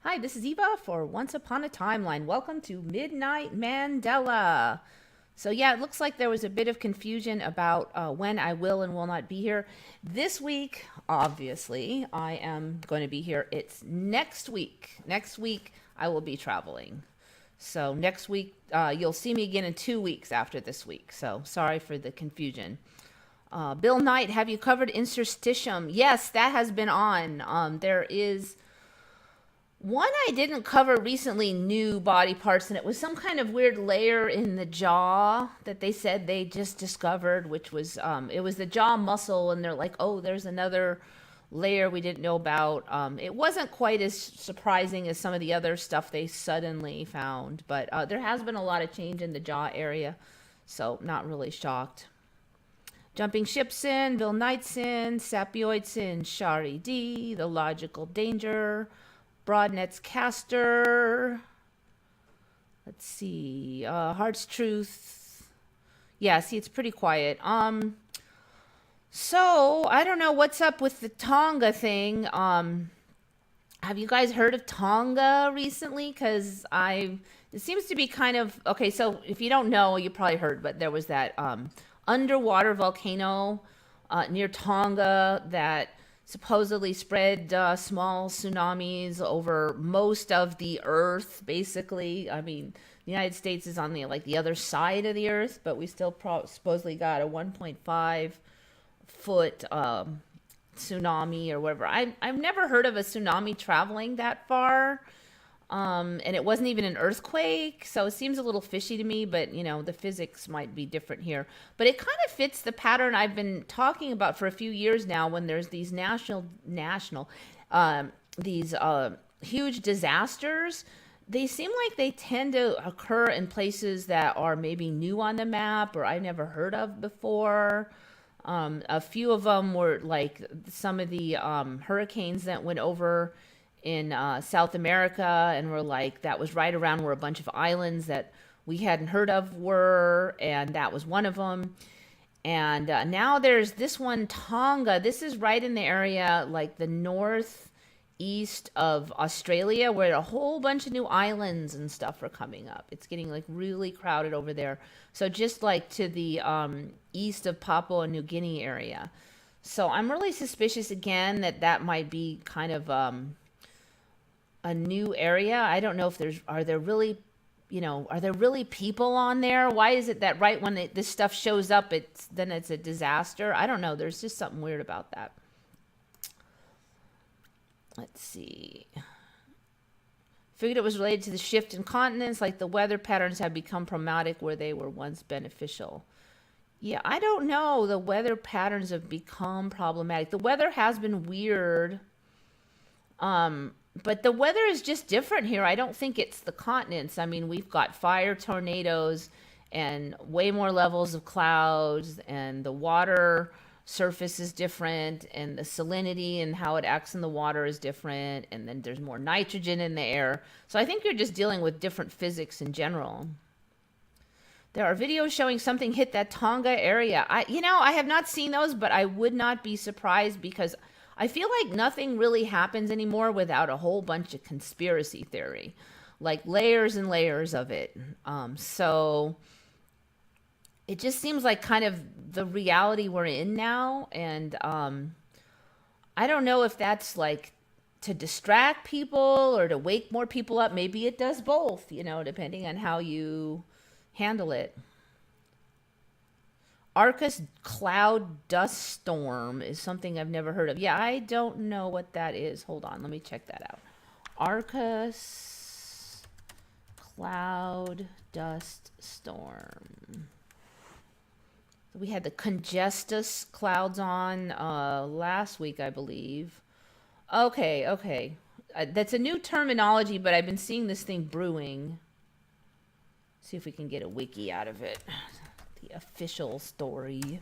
Hi, this is Eva for Once Upon a Timeline. Welcome to Midnight Mandela. So, yeah, it looks like there was a bit of confusion about when I will and will not be here. This week, obviously, I am going to be here. It's next week. Next week, I will be traveling. So, next week, you'll see me again in 2 weeks after this week. So, sorry for the confusion. Bill Knight, have you covered interstitium? Yes, that has been on. There is one I didn't cover recently, new body parts, and it was some kind of weird layer in the jaw that they said they just discovered, which was it was the jaw muscle, and they're like, oh, there's another layer we didn't know about. It wasn't quite as surprising as some of the other stuff they suddenly found, but there has been a lot of change in the jaw area, so not really shocked. Jumping Ships in, Bill Knight's in, Sapioid's in, Shari D, The Logical Danger, Broadnet's Caster. Let's see. Heart's Truth. Yeah, see, it's pretty quiet. So I don't know what's up with the Tonga thing. Have you guys heard of Tonga recently? Because it seems to be kind of okay. So if you don't know, you probably heard, but there was that underwater volcano near Tonga that supposedly spread small tsunamis over most of the earth. Basically, I mean, the United States is on the other side of the earth, but we still supposedly got a 1.5 foot tsunami or whatever. I've never heard of a tsunami traveling that far. And it wasn't even an earthquake, so it seems a little fishy to me, but the physics might be different here. But it kind of fits the pattern I've been talking about for a few years now when there's these these huge disasters. They seem like they tend to occur in places that are maybe new on the map or I never heard of before. A few of them were like some of the hurricanes that went over in South America, and we're like, that was right around where a bunch of islands that we hadn't heard of were, and that was one of them. And now there's this one, Tonga. This is right in the area, like the northeast of Australia, where a whole bunch of new islands and stuff are coming up. It's getting like really crowded over there. So just like to the east of Papua New Guinea area. So I'm really suspicious again that might be kind of a new area. I don't know if are there really people on there? Why is it that right when this stuff shows up, it's a disaster? I don't know. There's just something weird about that. Let's see. Figured it was related to the shift in continents, like the weather patterns have become problematic where they were once beneficial. Yeah, I don't know. The weather patterns have become problematic. The weather has been weird. But the weather is just different here. I don't think it's the continents. I mean, we've got fire tornadoes and way more levels of clouds, and the water surface is different, and the salinity and how it acts in the water is different, and then there's more nitrogen in the air. So I think you're just dealing with different physics in general. There are videos showing something hit that Tonga area. I have not seen those, but I would not be surprised because I feel like nothing really happens anymore without a whole bunch of conspiracy theory, like layers and layers of it. So it just seems like kind of the reality we're in now. And I don't know if that's like to distract people or to wake more people up. Maybe it does both, depending on how you handle it. Arcus cloud dust storm is something I've never heard of. Yeah, I don't know what that is. Hold on, let me check that out. Arcus cloud dust storm. We had the congestus clouds on last week, I believe. Okay. That's a new terminology, but I've been seeing this thing brewing. See if we can get a wiki out of it. The official story.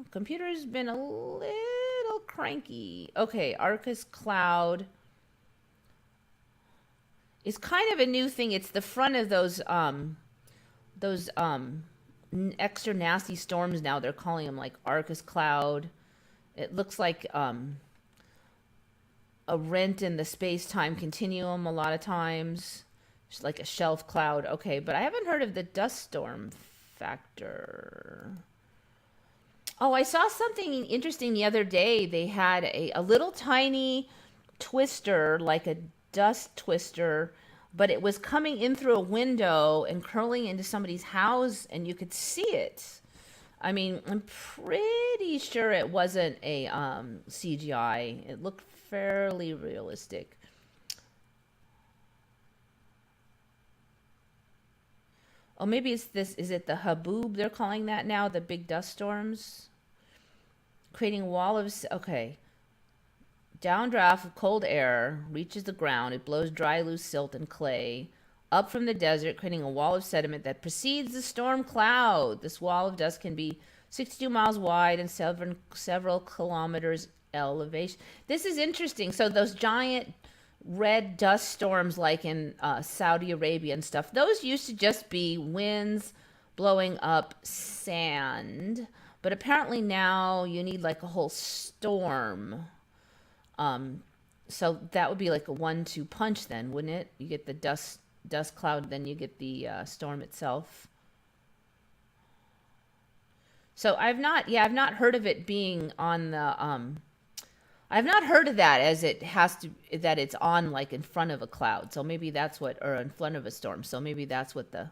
Computer's been a little cranky. Okay, Arcus Cloud is kind of a new thing. It's the front of those extra nasty storms now. They're calling them like Arcus Cloud. It looks like a rent in the space-time continuum a lot of times. Just like a shelf cloud. Okay, but I haven't heard of the dust storm factor. Oh, I saw something interesting the other day. They had a little tiny twister, like a dust twister, but it was coming in through a window and curling into somebody's house, and you could see it. I mean, I'm pretty sure it wasn't a CGI. It looked fairly realistic. Oh, maybe it's this. Is it the Haboob they're calling that now? The big dust storms? Creating a wall of. Okay. Downdraft of cold air reaches the ground. It blows dry, loose silt and clay up from the desert, creating a wall of sediment that precedes the storm cloud. This wall of dust can be 62 miles wide and several kilometers elevation. This is interesting. So those giant red dust storms like in Saudi Arabia and stuff, those used to just be winds blowing up sand. But apparently now you need like a whole storm. So that would be like a 1-2 punch then, wouldn't it? You get the dust cloud, then you get the storm itself. So I've not heard of it being on the I've not heard of that as it has to, that it's on like in front of a cloud. So maybe that's what, or in front of a storm. So maybe that's what the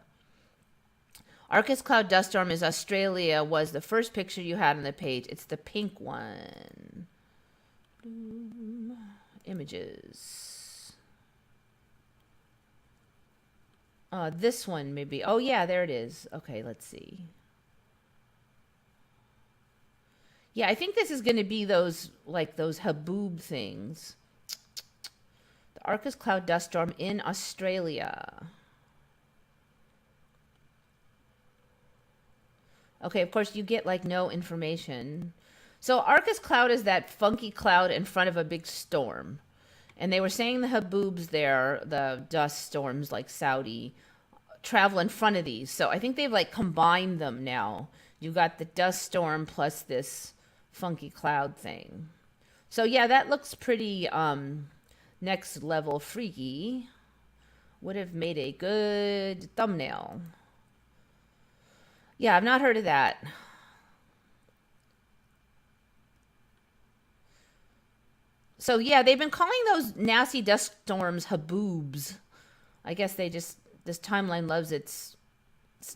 Arcus cloud dust storm is. Australia was the first picture you had on the page. It's the pink one. Images. This one maybe. Oh yeah, there it is. Okay, let's see. Yeah, I think this is going to be those, like those Haboob things. The Arcus cloud dust storm in Australia. Okay, of course you get like no information. So Arcus cloud is that funky cloud in front of a big storm. And they were saying the Haboobs there, the dust storms like Saudi, travel in front of these. So I think they've like combined them now. You got the dust storm plus this funky cloud thing. So yeah, that looks pretty next level freaky. Would have made a good thumbnail. Yeah, I've not heard of that. So yeah, they've been calling those nasty dust storms Haboobs. I guess they just, this timeline loves its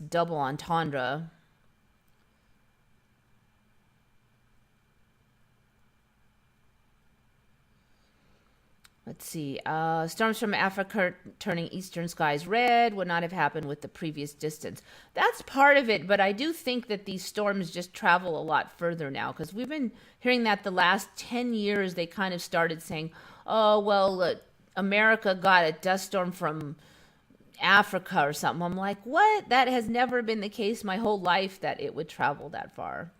double entendre. Let's see. Storms from Africa turning eastern skies red would not have happened with the previous distance. That's part of it, but I do think that these storms just travel a lot further now, because we've been hearing that the last 10 years they kind of started saying, oh, well, America got a dust storm from Africa or something. I'm like, what? That has never been the case my whole life that it would travel that far.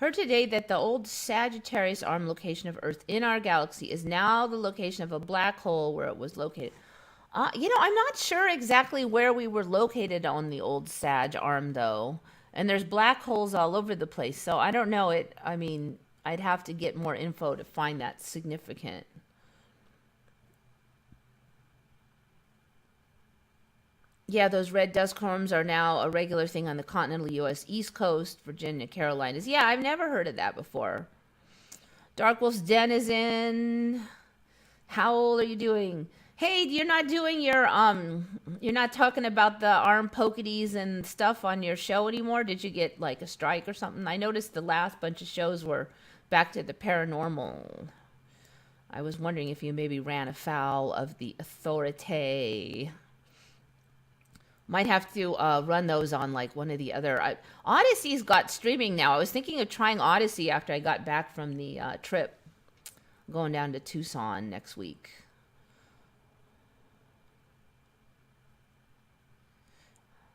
Heard today that the old Sagittarius arm location of Earth in our galaxy is now the location of a black hole where it was located. I'm not sure exactly where we were located on the old Sag arm, though. And there's black holes all over the place, so I don't know it. I mean, I'd have to get more info to find that significant. Yeah, those red dust storms are now a regular thing on the continental U.S. East Coast, Virginia, Carolinas. Yeah, I've never heard of that before. Dark Wolf's Den is in. How old are you doing? Hey, you're not doing your you're not talking about the arm poketies and stuff on your show anymore? Did you get like a strike or something? I noticed the last bunch of shows were back to the paranormal. I was wondering if you maybe ran afoul of the authority. Might have to run those on like one of the other. Odyssey's got streaming now. I was thinking of trying Odyssey after I got back from the trip. Going down to Tucson next week.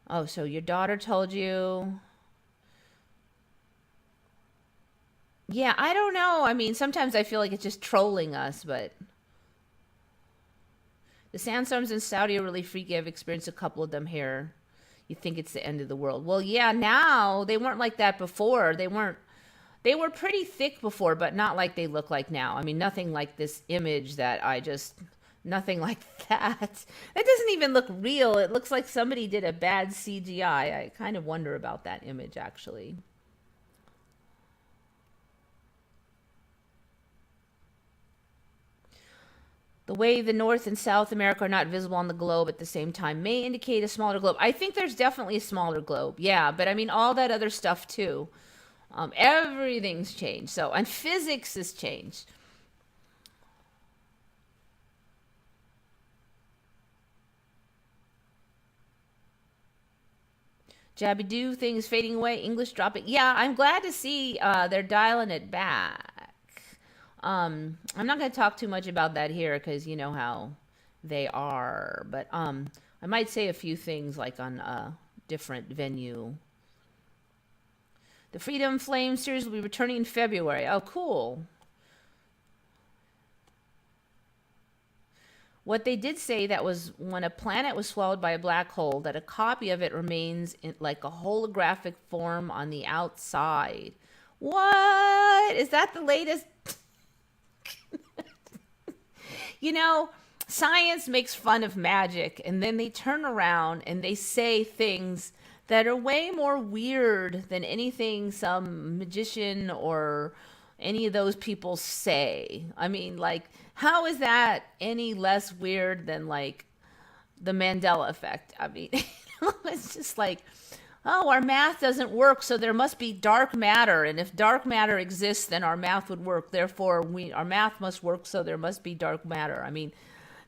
Oh, so your daughter told you? Yeah, I don't know. I mean, sometimes I feel like it's just trolling us, but The sandstorms in Saudi are really freaky. I've experienced a couple of them here. You think it's the end of the world. Well, yeah, now they weren't like that before. They were pretty thick before, but not like they look like now. I mean, nothing like this image that nothing like that. That doesn't even look real. It looks like somebody did a bad CGI. I kind of wonder about that image, actually. The way the North and South America are not visible on the globe at the same time may indicate a smaller globe. I think there's definitely a smaller globe. Yeah, but I mean, all that other stuff too. Everything's changed. So, and physics has changed. Jabby Doo things fading away. English dropping. Yeah, I'm glad to see they're dialing it back. I'm not going to talk too much about that here because you know how they are. But I might say a few things like on a different venue. The Freedom Flame series will be returning in February. Oh, cool. What they did say that was when a planet was swallowed by a black hole, that a copy of it remains in like a holographic form on the outside. What? Is that the latest? You know, science makes fun of magic, and then they turn around and they say things that are way more weird than anything some magician or any of those people say. I mean, like, how is that any less weird than like the Mandela effect? I mean, it's just like, oh, our math doesn't work, so there must be dark matter, and if dark matter exists, then our math would work. Therefore, our math must work, so there must be dark matter. I mean,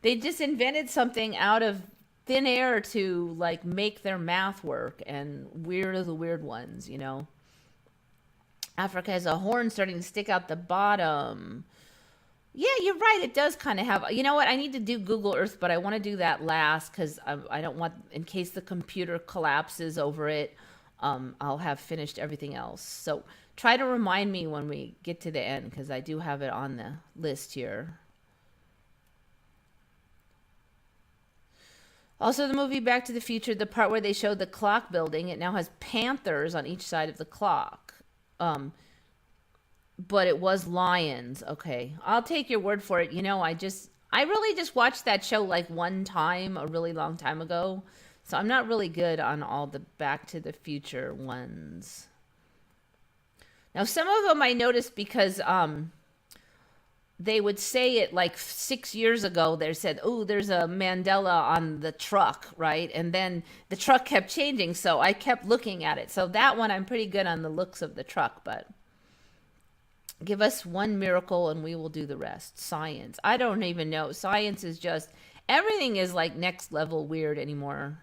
they just invented something out of thin air to like make their math work, and weird are the weird ones, you know. Africa has a horn starting to stick out the bottom. Yeah, you're right. It does kind of have. You know what? I need to do Google Earth, but I want to do that last because I don't want, in case the computer collapses over it, I'll have finished everything else. So try to remind me when we get to the end because I do have it on the list here. Also, the movie Back to the Future, the part where they showed the clock building, it now has panthers on each side of the clock. But it was lions. Okay, I'll take your word for it. You know, I really just watched that show like one time a really long time ago. So I'm not really good on all the Back to the Future ones. Now, some of them I noticed because they would say it like 6 years ago. They said, oh, there's a Mandela on the truck, right? And then the truck kept changing, so I kept looking at it. So that one, I'm pretty good on the looks of the truck, but give us one miracle and we will do the rest. Science. I don't even know. Science is just, everything is like next level weird anymore.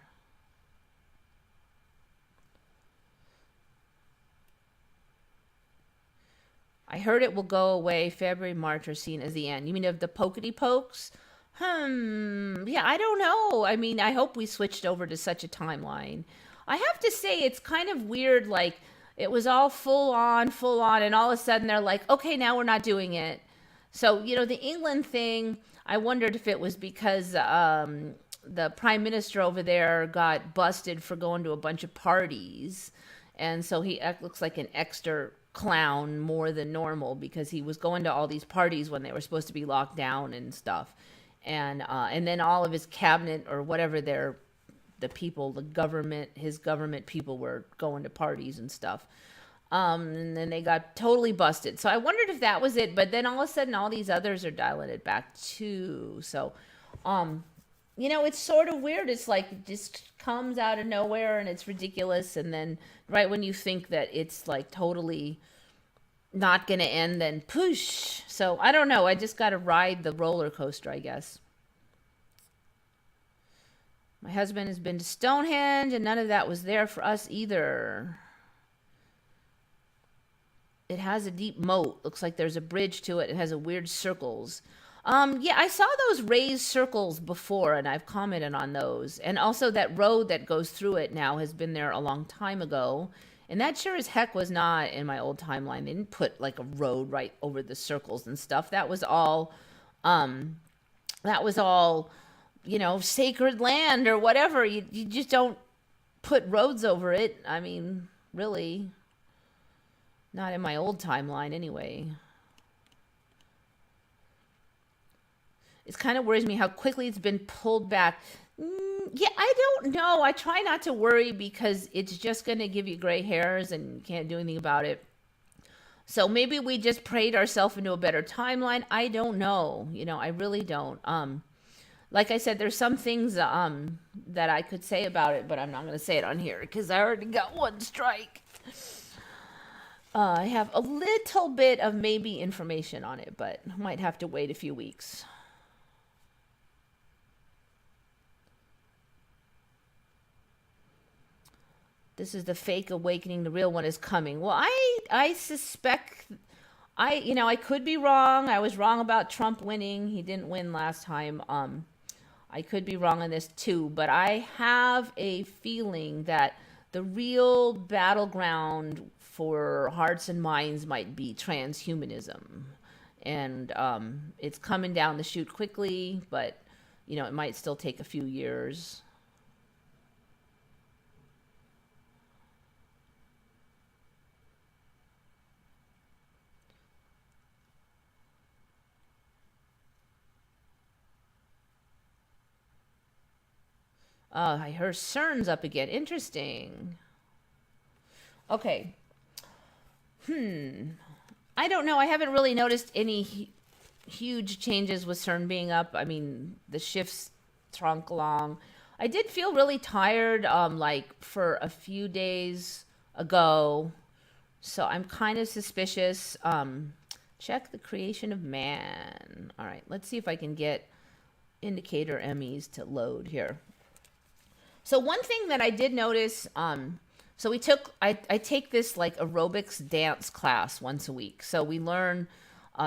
I heard it will go away. February, March are seen as the end. You mean of the pokety pokes? Yeah, I don't know. I mean, I hope we switched over to such a timeline. I have to say, it's kind of weird. Like, it was all full on, and all of a sudden they're like, okay, now we're not doing it. So, you know, the England thing, I wondered if it was because the prime minister over there got busted for going to a bunch of parties. And so he looks like an extra clown more than normal because he was going to all these parties when they were supposed to be locked down and stuff. And then all of his cabinet or whatever the people, his government people were going to parties and stuff. And then they got totally busted. So I wondered if that was it. But then all of a sudden, all these others are dialing it back too. So, you know, it's sort of weird. It's like it just comes out of nowhere and it's ridiculous. And then right when you think that it's like totally not going to end, then push. So I don't know. I just got to ride the roller coaster, I guess. My husband has been to Stonehenge, and none of that was there for us either. It has a deep moat. Looks like there's a bridge to it. It has a weird circles. Yeah, I saw those raised circles before, and I've commented on those. And also that road that goes through it now has been there a long time ago. And that sure as heck was not in my old timeline. They didn't put like a road right over the circles and stuff. That was all sacred land or whatever. You just don't put roads over it. I mean, really, not in my old timeline anyway. It kind of worries me how quickly it's been pulled back. Yeah, I don't know. I try not to worry because it's just going to give you gray hairs and you can't do anything about it. So maybe we just prayed ourselves into a better timeline. I don't know. I really don't. Like I said, there's some things that I could say about it, but I'm not going to say it on here because I already got one strike. I have a little bit of maybe information on it, but I might have to wait a few weeks. This is the fake awakening. The real one is coming. Well, I suspect I could be wrong. I was wrong about Trump winning. He didn't win last time. I could be wrong on this too, but I have a feeling that the real battleground for hearts and minds might be transhumanism. And it's coming down the chute quickly, but it might still take a few years. I heard CERN's up again. Interesting. Okay. I don't know. I haven't really noticed any huge changes with CERN being up. I mean, the shifts trunk along. I did feel really tired, like for a few days ago. So I'm kind of suspicious. Check the creation of man. All right. Let's see if I can get indicator MEs to load here. So one thing that I did notice, so I take this like aerobics dance class once a week. So we learn,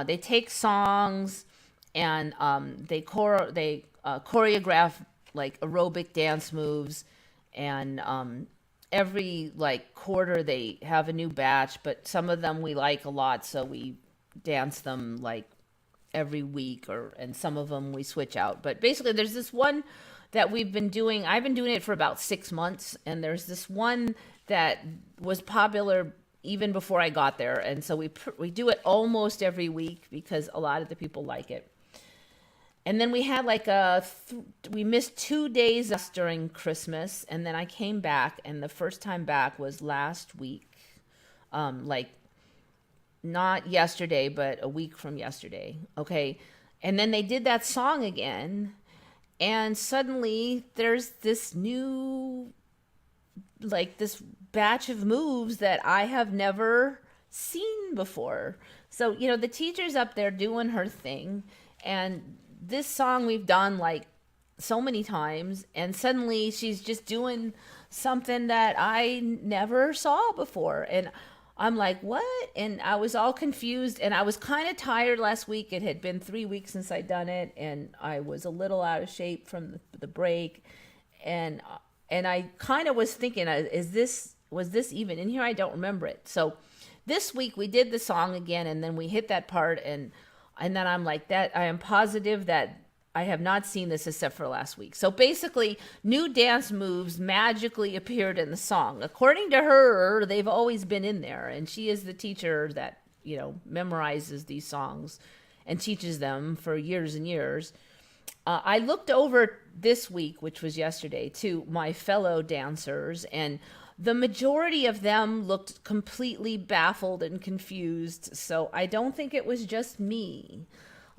they take songs and they choreograph like aerobic dance moves, and every like quarter they have a new batch, but some of them we like a lot, so we dance them like every week, and some of them we switch out. But basically, there's this one that we've been doing. I've been doing it for about 6 months, and there's this one that was popular even before I got there, and so we do it almost every week because a lot of the people like it. And then we had like we missed 2 days during Christmas, and then I came back, and the first time back was last week, like not yesterday, but a week from yesterday. Okay, and then they did that song again. And suddenly there's this new, like this batch of moves that I have never seen before. So, the teacher's up there doing her thing. And this song we've done like so many times. And suddenly she's just doing something that I never saw before. And I'm like, what? And I was all confused, and I was kind of tired last week. It had been 3 weeks since I'd done it, and I was a little out of shape from the break. And I kind of was thinking, was this even in here? I don't remember it. So this week we did the song again, and then we hit that part, and then I'm like, that I am positive that I have not seen this except for last week. So basically, new dance moves magically appeared in the song. According to her, they've always been in there. And she is the teacher that, memorizes these songs and teaches them for years and years. I looked over this week, which was yesterday, to my fellow dancers, and the majority of them looked completely baffled and confused. So I don't think it was just me.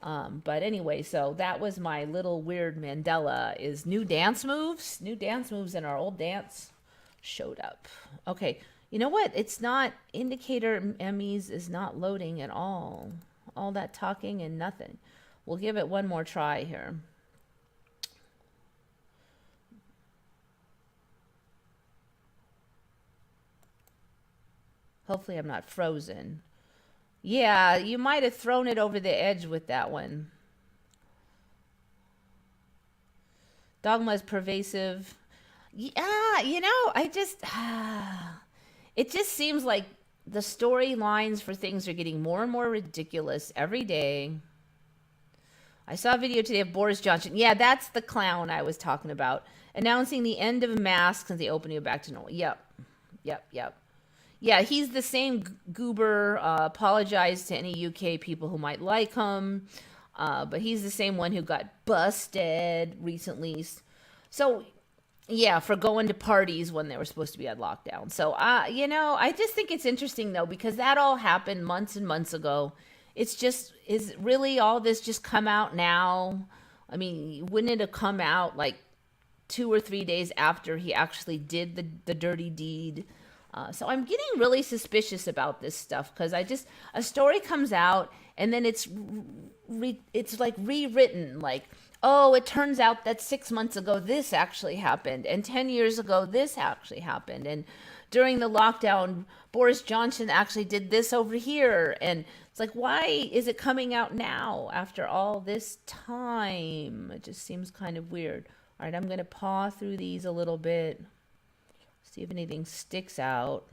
But anyway, so that was my little weird Mandela, is new dance moves in our old dance showed up. Okay. You know what? It's not, indicator MEs is not loading at all. All that talking and nothing. We'll give it one more try here. Hopefully I'm not frozen. Yeah, you might have thrown it over the edge with that one. Dogma is pervasive. Yeah, it just seems like the storylines for things are getting more and more ridiculous every day. I saw a video today of Boris Johnson. Yeah, that's the clown I was talking about. Announcing the end of masks and the opening of back to normal. Yep. Yep. Yeah, he's the same goober. Apologized to any UK people who might like him. But he's the same one who got busted recently. So, yeah, for going to parties when they were supposed to be on lockdown. So, I just think it's interesting, though, because that all happened months and months ago. It's just, is really all this just come out now? I mean, wouldn't it have come out like 2 or 3 days after he actually did the dirty deed? So I'm getting really suspicious about this stuff because a story comes out and then it's like rewritten, like, oh, it turns out that 6 months ago this actually happened, and 10 years ago this actually happened, and during the lockdown Boris Johnson actually did this over here, and it's like, why is it coming out now after all this time? It just seems kind of weird. All right, I'm going to paw through these a little bit. See if anything sticks out.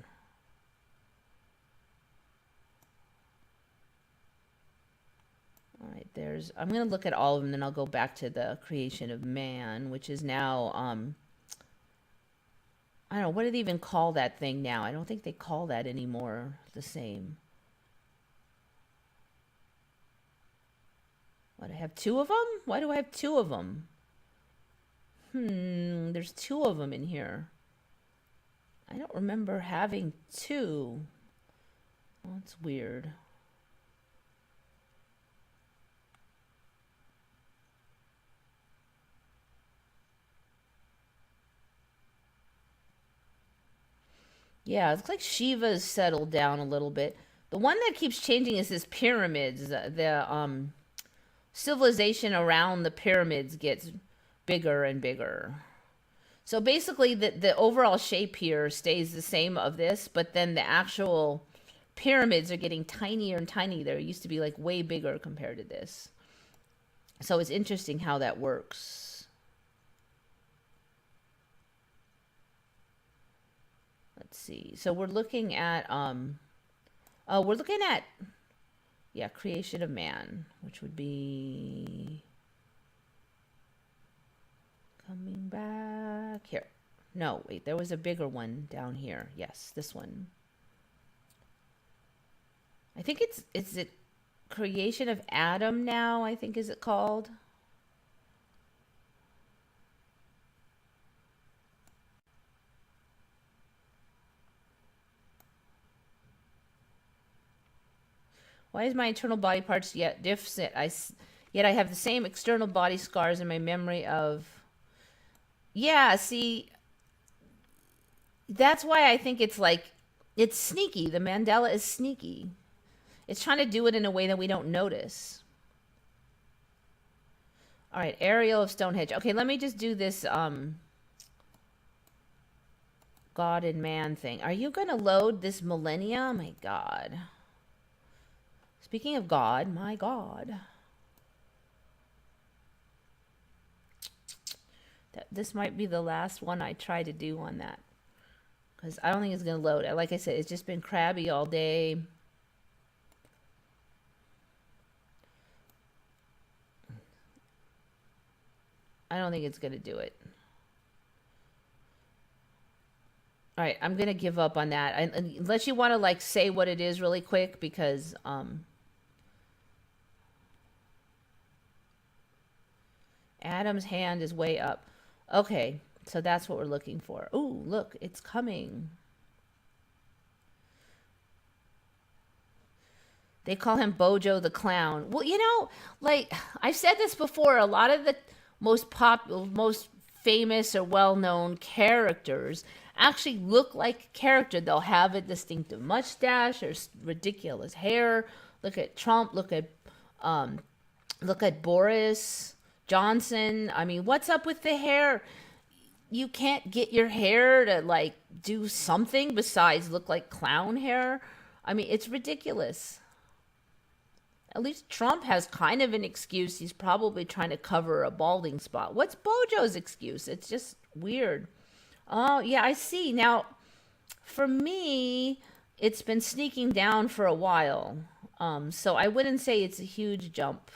All right, I'm going to look at all of them, then I'll go back to the creation of man, which is now, I don't know, what do they even call that thing now? I don't think they call that anymore the same. What, I have 2 of them? Why do I have 2 of them? There's 2 of them in here. I don't remember having 2. Well, that's weird. Yeah, it looks like Shiva's settled down a little bit. The one that keeps changing is this pyramids. The civilization around the pyramids gets bigger and bigger. So basically, the overall shape here stays the same of this, but then the actual pyramids are getting tinier and tinier. There used to be like way bigger compared to this. So it's interesting how that works. Let's see. So we're looking at creation of man, which would be coming back here. No, wait, there was a bigger one down here. Yes, this one. I think is it creation of Adam now, I think is it called? Why is my internal body parts yet different? Yet I have the same external body scars in my memory of. Yeah, see, that's why I think it's sneaky. The Mandela is sneaky. It's trying to do it in a way that we don't notice. All right, aerial of Stonehenge. Okay, let me just do this God and man thing. Are you going to load this millennia? Oh my God. Speaking of God, my God. This might be the last one I try to do on that. Because I don't think it's going to load. Like I said, it's just been crabby all day. I don't think it's going to do it. All right, I'm going to give up on that. Unless you want to say what it is really quick, because Adam's hand is way up. Okay, so that's what we're looking for. Ooh, look, it's coming. They call him Bojo the Clown. Well, I've said this before, a lot of the most famous or well-known characters actually look like a character. They'll have a distinctive mustache or ridiculous hair. Look at Trump, look at Boris Johnson. I mean, what's up with the hair? You can't get your hair to do something besides look like clown hair. I mean, it's ridiculous. At least Trump has kind of an excuse. He's probably trying to cover a balding spot. What's Bojo's excuse? It's just weird. Oh, yeah, I see. Now, for me, it's been sneaking down for a while. So I wouldn't say it's a huge jump.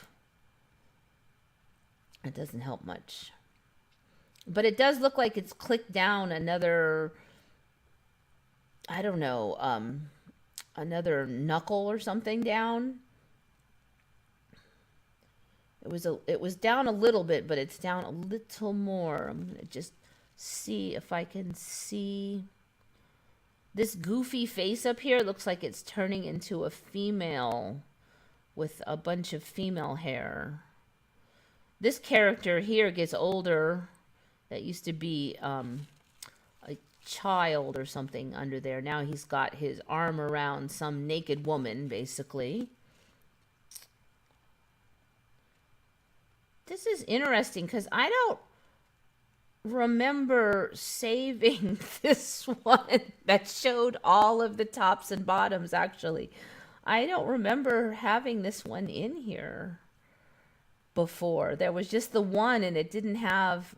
It doesn't help much. But it does look like it's clicked down another, I don't know, another knuckle or something down. It was down a little bit, but it's down a little more. I'm gonna just see if I can see this goofy face up here. It looks like it's turning into a female with a bunch of female hair. This character here gets older. That used to be a child or something under there. Now he's got his arm around some naked woman, basically. This is interesting because I don't remember saving this one that showed all of the tops and bottoms, actually. I don't remember having this one in here before. There was just the one and it didn't have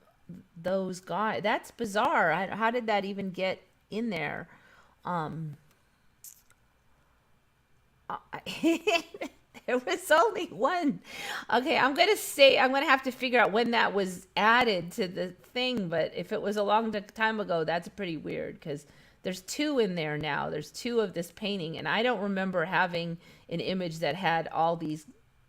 those guys. That's bizarre. How did that even get in there? There was only one. Okay, I'm going to have to figure out when that was added to the thing, but if it was a long time ago, that's pretty weird because there's two in there now. There's two of this painting, and I don't remember having an image that had all these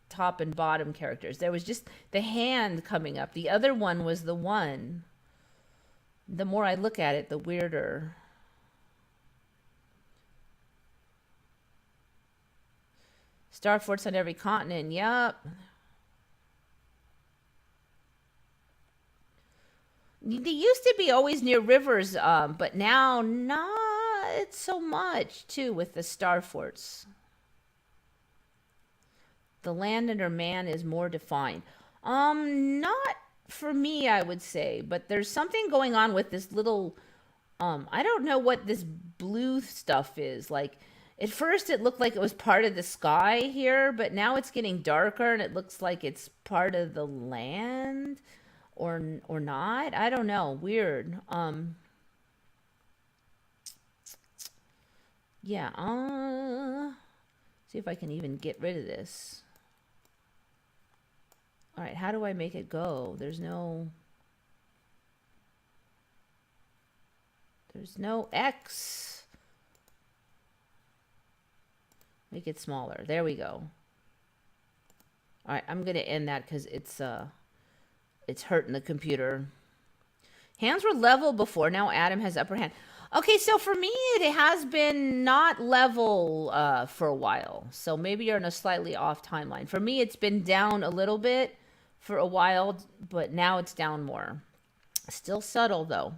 top and bottom characters. There was just the hand coming up. The other one was the one. The more I look at it, the weirder. Star forts on every continent. Yup. They used to be always near rivers, but now not so much, too, with the star forts. The land under man is more defined. Not for me, I would say, but there's something going on with this little, I don't know what this blue stuff is. Like, at first it looked like it was part of the sky here, but now it's getting darker and it looks like it's part of the land or not. I don't know. Weird. Yeah. See if I can even get rid of this. All right, how do I make it go? There's no X. Make it smaller. There we go. All right, I'm going to end that because it's hurting the computer. Hands were level before. Now Adam has upper hand. Okay, so for me, it has been not level for a while. So maybe you're in a slightly off timeline. For me, it's been down a little bit for a while, but now it's down more. Still subtle, though.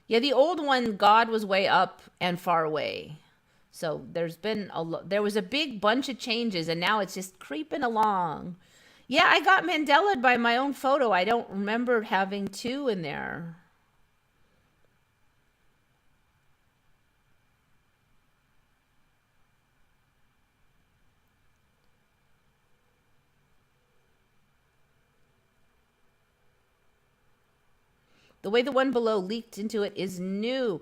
Yeah, the old one, God was way up and far away. So there was a big bunch of changes, and now it's just creeping along. Yeah, I got Mandela'd by my own photo. I don't remember having two in there. The way the one below leaked into it is new.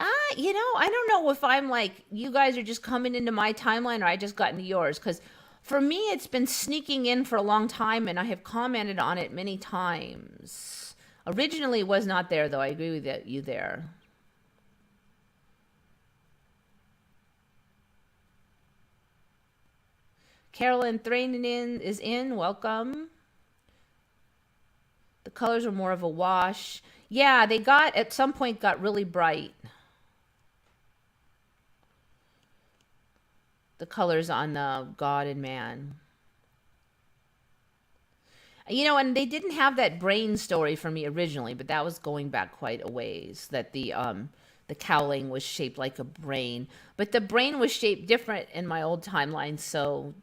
I don't know if I'm like, you guys are just coming into my timeline or I just got into yours. Because for me, it's been sneaking in for a long time and I have commented on it many times. Originally, it was not there, though. I agree with you there. Carolyn Thrainin is in. Welcome. The colors are more of a wash. Yeah, they at some point got really bright. The colors on the God and man. And they didn't have that brain story for me originally, but that was going back quite a ways. That the cowling was shaped like a brain, but the brain was shaped different in my old timeline. So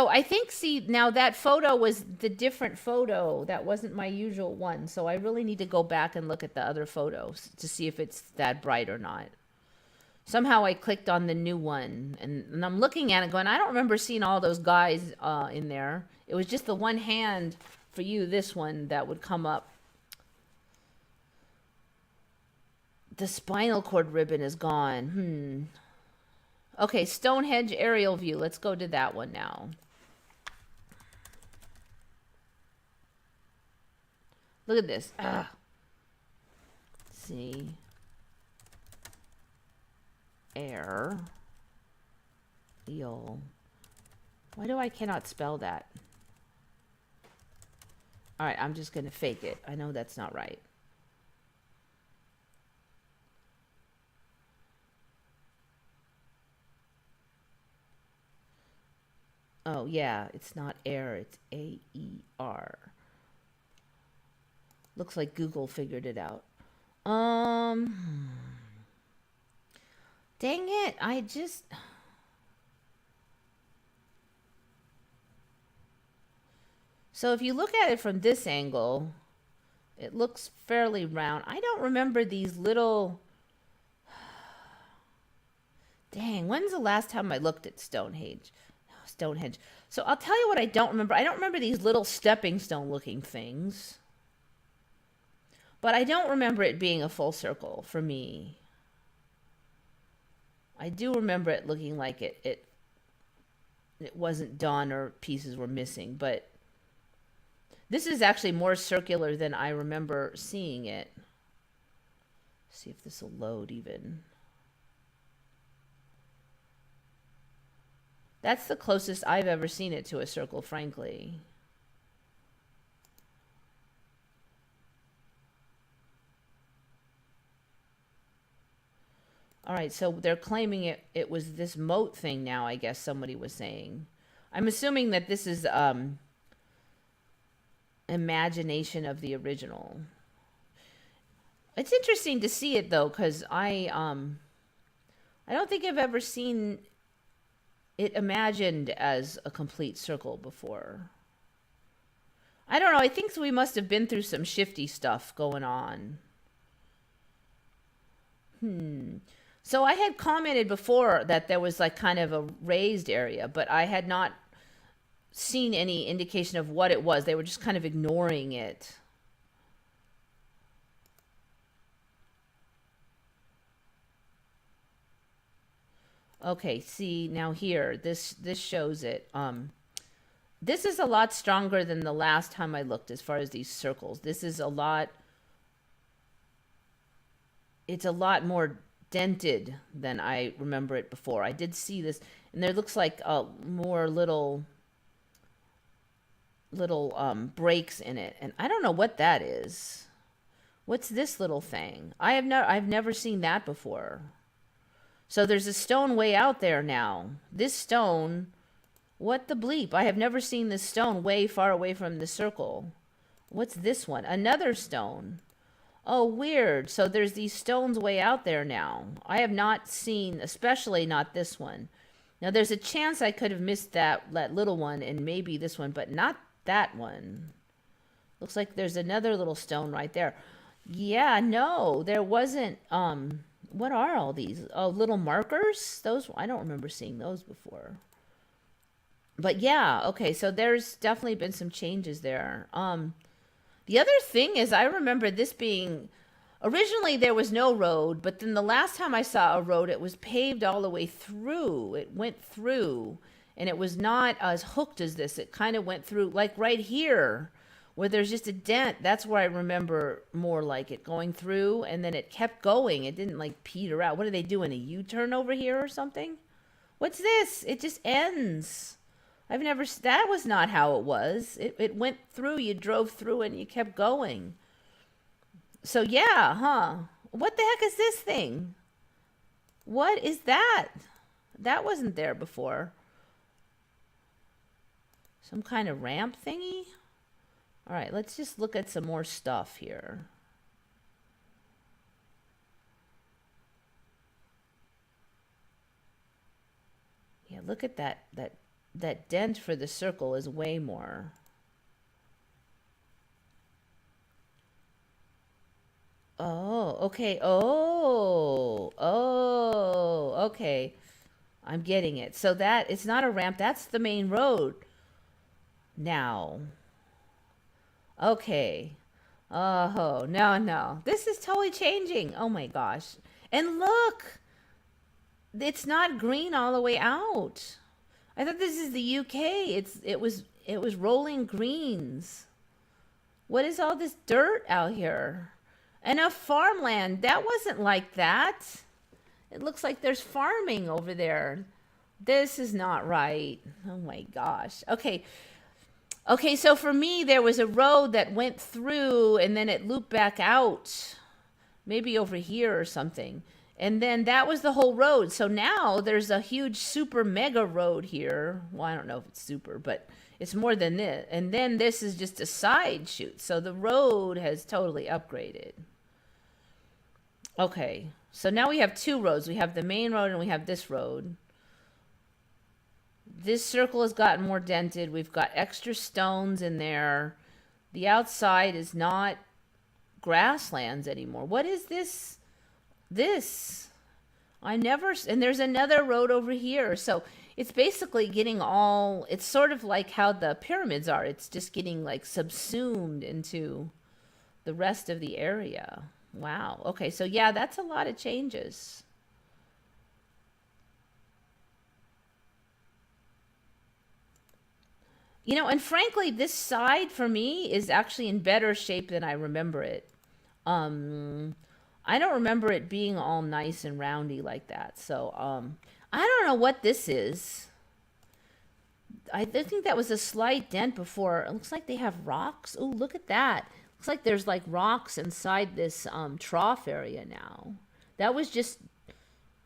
I think, see, now that photo was the different photo. That wasn't my usual one. So I really need to go back and look at the other photos to see if it's that bright or not. Somehow I clicked on the new one, and I'm looking at it going, I don't remember seeing all those guys in there. It was just the one hand for you, this one, that would come up. The spinal cord ribbon is gone. Okay, Stonehenge aerial view. Let's go to that one now. Look at this. Ah. See. Air. Eel. Why do I cannot spell that? All right, I'm just going to fake it. I know that's not right. Oh, yeah, it's not air, it's A-E-R. Looks like Google figured it out. Dang it, I just... So if you look at it from this angle, it looks fairly round. I don't remember these little... Dang, when's the last time I looked at Stonehenge? Stonehenge. So I'll tell you what I don't remember. I don't remember these little stepping stone looking things. But I don't remember it being a full circle for me. I do remember it looking like it wasn't done or pieces were missing, but this is actually more circular than I remember seeing it. Let's see if this will load even. That's the closest I've ever seen it to a circle, frankly. All right, so they're claiming it was this moat thing now, I guess somebody was saying. I'm assuming that this is imagination of the original. It's interesting to see it though, because I don't think I've ever seen it imagined as a complete circle before. I don't know. I think we must have been through some shifty stuff going on. So I had commented before that there was like kind of a raised area, but I had not seen any indication of what it was. They were just kind of ignoring it. Okay, see now here, this shows it. This is a lot stronger than the last time I looked as far as these circles. This is a lot, it's a lot more dented than I remember it before. I did see this, and there looks like more little breaks in it, and I don't know what that is. What's this little thing? I've never seen that before. So there's a stone way out there now. This stone, what the bleep? I have never seen this stone way far away from the circle. What's this one? Another stone. Oh, weird. So there's these stones way out there now. I have not seen, especially not this one. Now there's a chance I could have missed that little one and maybe this one, but not that one. Looks like there's another little stone right there. Yeah, no, there wasn't, what are all these? Oh, little markers? Those, I don't remember seeing those before. But yeah, okay, so there's definitely been some changes there. The other thing is, I remember this being, originally there was no road, but then the last time I saw a road, it was paved all the way through. It went through, and it was not as hooked as this. It kind of went through, like right here, where there's just a dent. That's where I remember more like it going through, and then it kept going. It didn't like peter out. What are they doing, a U-turn over here or something? What's this? It just ends. I've never, that was not how it was. It went through, you drove through and you kept going. So yeah, huh? What the heck is this thing? What is that? That wasn't there before. Some kind of ramp thingy? All right, let's just look at some more stuff here. Yeah, look at that dent for the circle is way more. Oh, okay. Oh, okay. I'm getting it. So that, it's not a ramp. That's the main road now. Okay. Oh, no. This is totally changing. Oh my gosh. And look. It's not green all the way out. I thought this is the UK. It was rolling greens. What is all this dirt out here? And a farmland. That wasn't like that. It looks like there's farming over there. This is not right. Oh my gosh. Okay. Okay, so for me, there was a road that went through and then it looped back out, maybe over here or something. And then that was the whole road. So now there's a huge super mega road here. Well, I don't know if it's super, but it's more than this. And then this is just a side shoot. So the road has totally upgraded. Okay, so now we have two roads. We have the main road and we have this road. This circle has gotten more dented. We've got extra stones in there. The outside is not grasslands anymore. What is this? This. And there's another road over here. So it's basically getting all, it's sort of like how the pyramids are. It's just getting like subsumed into the rest of the area. Wow. Okay, so yeah, that's a lot of changes. And frankly, this side for me is actually in better shape than I remember it. Um, I don't remember it being all nice and roundy like that. So, I don't know what this is. I think that was a slight dent before. It looks like they have rocks. Oh, look at that. Looks like there's like rocks inside this trough area now. That was just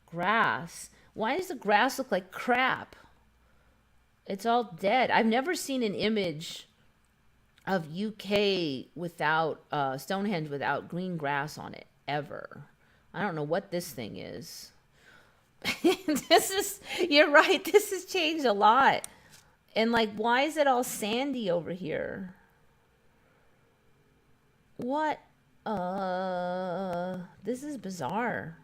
grass. Why does the grass look like crap? It's all dead. I've never seen an image of UK without Stonehenge without green grass on it ever. I don't know what this thing is. You're right. This has changed a lot. And like, why is it all sandy over here? What? This is bizarre.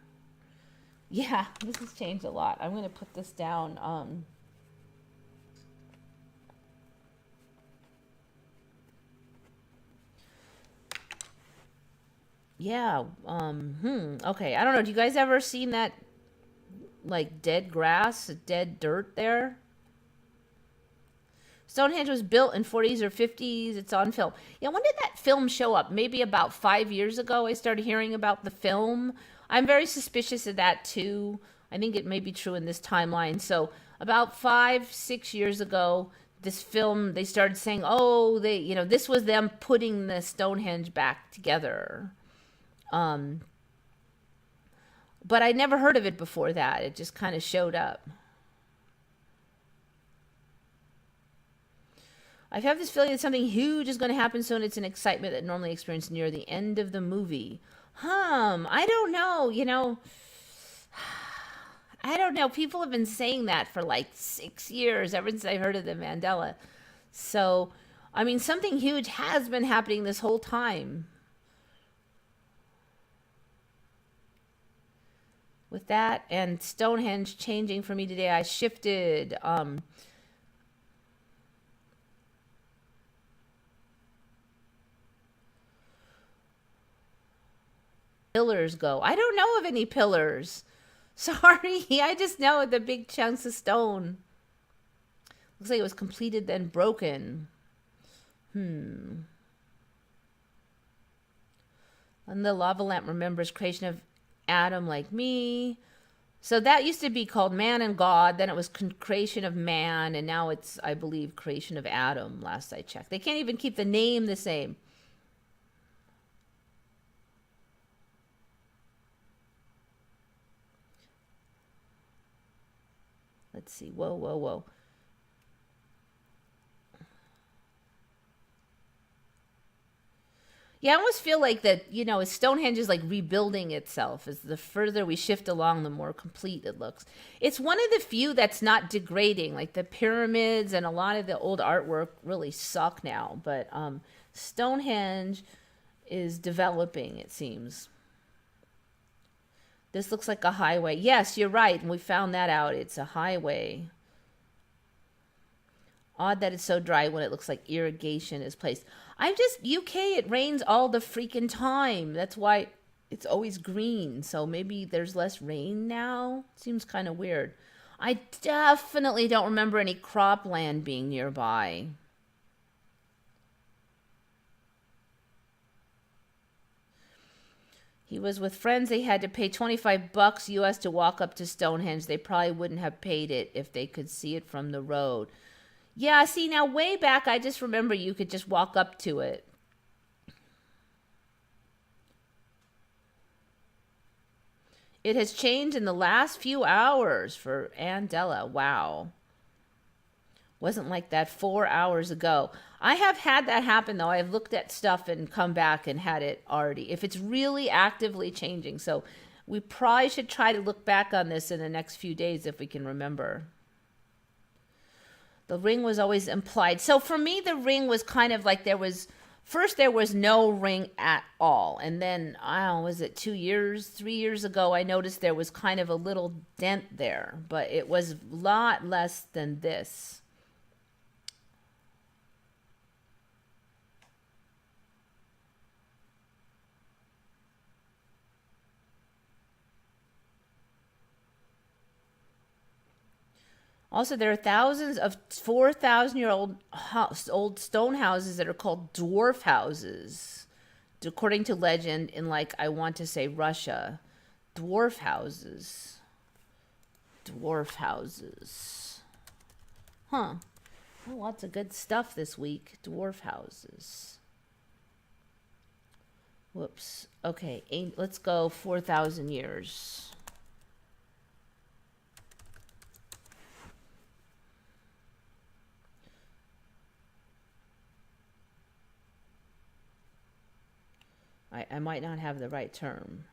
Yeah, this has changed a lot. I'm gonna put this down. Yeah. Okay. I don't know. Do you guys ever seen that like dead grass, dead dirt there? Stonehenge was built in 40s or 50s. It's on film. Yeah, when did that film show up? Maybe about 5 years ago, I started hearing about the film. I'm very suspicious of that too. I think it may be true in this timeline. So about 5, 6 years ago, this film, they started saying, oh, this was them putting the Stonehenge back together. Um, but I never heard of it before that. It just kind of showed up. I have this feeling that something huge is going to happen soon. It's an excitement that normally experienced near the end of the movie. I don't know. I don't know. People have been saying that for like 6 years, ever since I heard of the Mandela. So, I mean, something huge has been happening this whole time. With that and Stonehenge changing for me today, I shifted. Pillars go. I don't know of any pillars. Sorry, I just know the big chunks of stone. Looks like it was completed then broken. And the lava lamp remembers creation of Adam like me. So that used to be called man and God. Then it was creation of man. And now it's, I believe, creation of Adam, last I checked. They can't even keep the name the same. Let's see. Whoa, whoa, whoa. Yeah, I almost feel like that, as Stonehenge is like rebuilding itself. As the further we shift along, the more complete it looks. It's one of the few that's not degrading. Like the pyramids and a lot of the old artwork really suck now. But Stonehenge is developing, it seems. This looks like a highway. Yes, you're right. And we found that out. It's a highway. Odd that it's so dry when it looks like irrigation is placed. UK, it rains all the freaking time. That's why it's always green, so maybe there's less rain now. Seems kind of weird. I definitely don't remember any cropland being nearby. He was with friends. They had to pay $25 US to walk up to Stonehenge. They probably wouldn't have paid it if they could see it from the road. Yeah, see, now way back, I just remember you could just walk up to it. It has changed in the last few hours for Mandela. Wow. Wasn't like that 4 hours ago. I have had that happen, though. I've looked at stuff and come back and had it already. If it's really actively changing. So we probably should try to look back on this in the next few days if we can remember. The ring was always implied. So for me, the ring was kind of like there was no ring at all. And then, I don't know, was it 2 years, 3 years ago, I noticed there was kind of a little dent there. But it was a lot less than this. Also, there are thousands of 4,000-year-old stone houses that are called dwarf houses, according to legend, in, like, I want to say Russia. Dwarf houses. Dwarf houses. Huh. Well, lots of good stuff this week. Dwarf houses. Whoops. Okay, let's go 4,000 years. I might not have the right term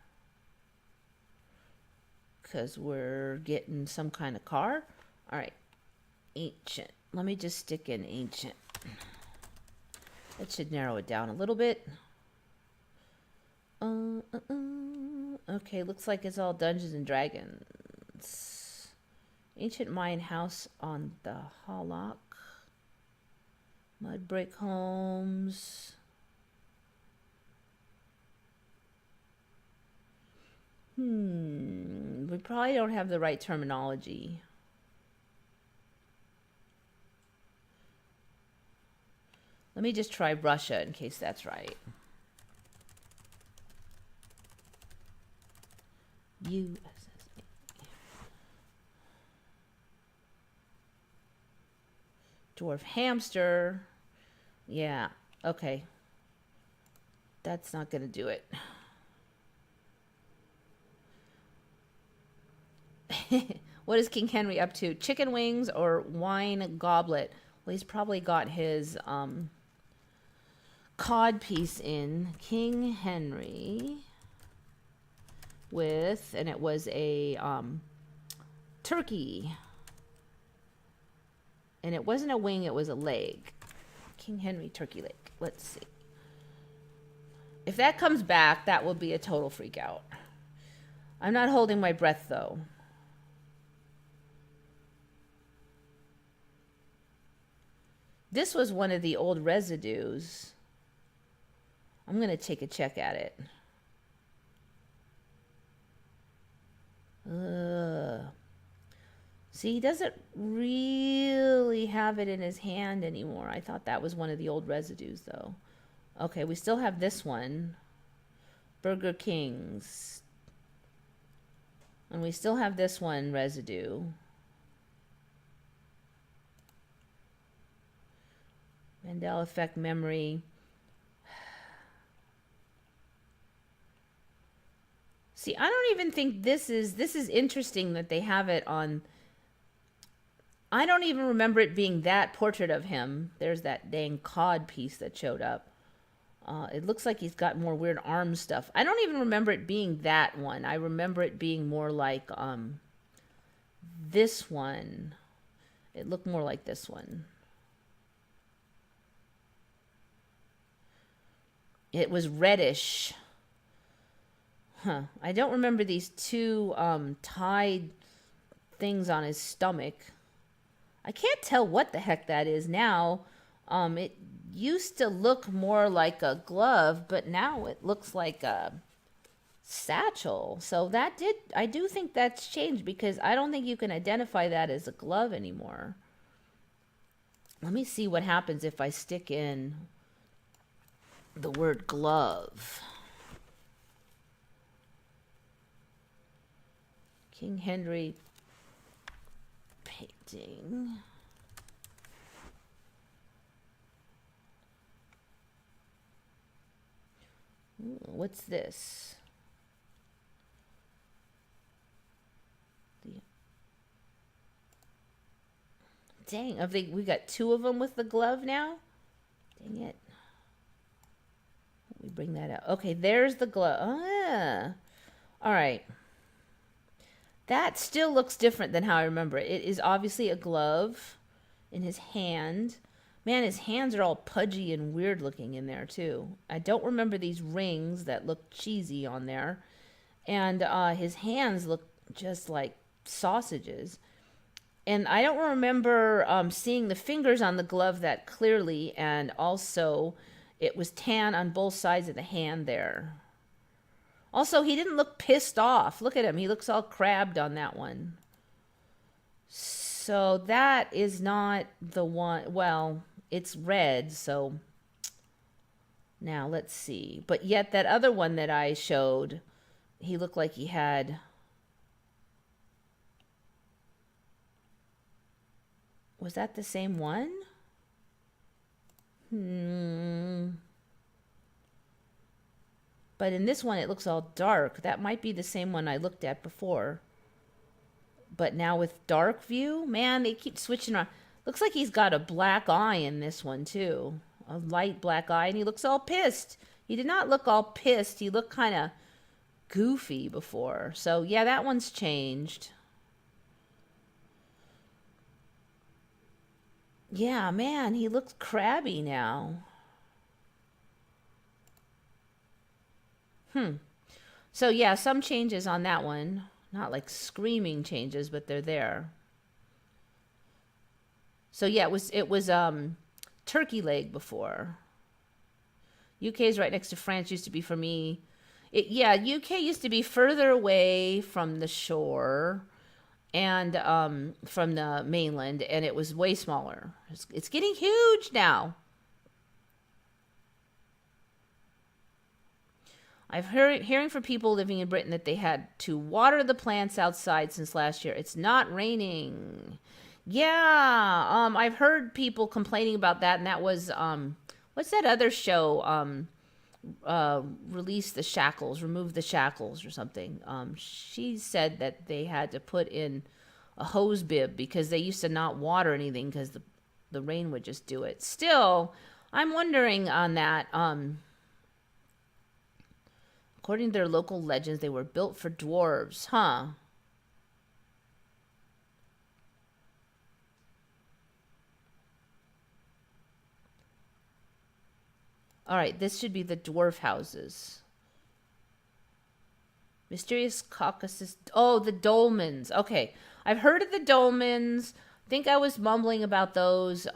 because we're getting some kind of car. All right, ancient. Let me just stick in ancient. That should narrow it down a little bit. Okay, looks like it's all Dungeons and Dragons. Ancient Mayan house on the Halak. Mud brick homes. We probably don't have the right terminology. Let me just try Russia in case that's right. USSR. Dwarf hamster. Yeah, okay. That's not going to do it. What is King Henry up to? Chicken wings or wine goblet? Well, he's probably got his cod piece in. King Henry with, and it was a turkey. And it wasn't a wing, it was a leg. King Henry turkey leg. Let's see. If that comes back, that will be a total freak out. I'm not holding my breath, though. This was one of the old residues. I'm going to take a check at it. See, he doesn't really have it in his hand anymore. I thought that was one of the old residues, though. Okay, we still have this one. Burger King's. And we still have this one residue. Mandela effect memory. See, I don't even think this is interesting that they have it on. I don't even remember it being that portrait of him. There's that dang cod piece that showed up. It looks like he's got more weird arm stuff. I don't even remember it being that one. I remember it being more like this one. It looked more like this one. It was reddish. Huh. I don't remember these two tied things on his stomach. I can't tell what the heck that is now. It used to look more like a glove, but now it looks like Satchel. So that did, I do think that's changed because I don't think you can identify that as a glove anymore. Let me see what happens if I stick in the word glove. King Henry painting. Ooh, what's this? Dang, we got two of them with the glove now? Dang it. Let me bring that out. Okay, there's the glove. Ah. All right. That still looks different than how I remember it. It is obviously a glove in his hand. Man, his hands are all pudgy and weird looking in there, too. I don't remember these rings that look cheesy on there. And his hands look just like sausages. And I don't remember seeing the fingers on the glove that clearly, and also it was tan on both sides of the hand there. Also, he didn't look pissed off. Look at him. He looks all crabbed on that one. So that is not the one. Well, it's red, so now let's see. But yet that other one that I showed, he looked like he had... Was that the same one? But in this one, it looks all dark. That might be the same one I looked at before. But now with dark view, man, they keep switching around. Looks like he's got a black eye in this one, too. A light black eye, and he looks all pissed. He did not look all pissed. He looked kind of goofy before. So, yeah, that one's changed. Yeah, man, he looks crabby now. So, yeah, some changes on that one. Not like screaming changes, but they're there. So, yeah, it was turkey leg before. UK is right next to France, used to be for me. UK used to be further away from the shore and from the mainland, and it was way smaller. It's getting huge now. I've hearing from people living in Britain that they had to water the plants outside since last year. It's not raining. Yeah, I've heard people complaining about that, and that was what's that other show? Remove the shackles or something. She said that they had to put in a hose bib because they used to not water anything because the rain would just do it. Still, I'm wondering on that. According to their local legends, they were built for dwarves, huh? All right, this should be the dwarf houses. Mysterious Caucasus. Oh, the dolmens. Okay, I've heard of the dolmens. I think I was mumbling about those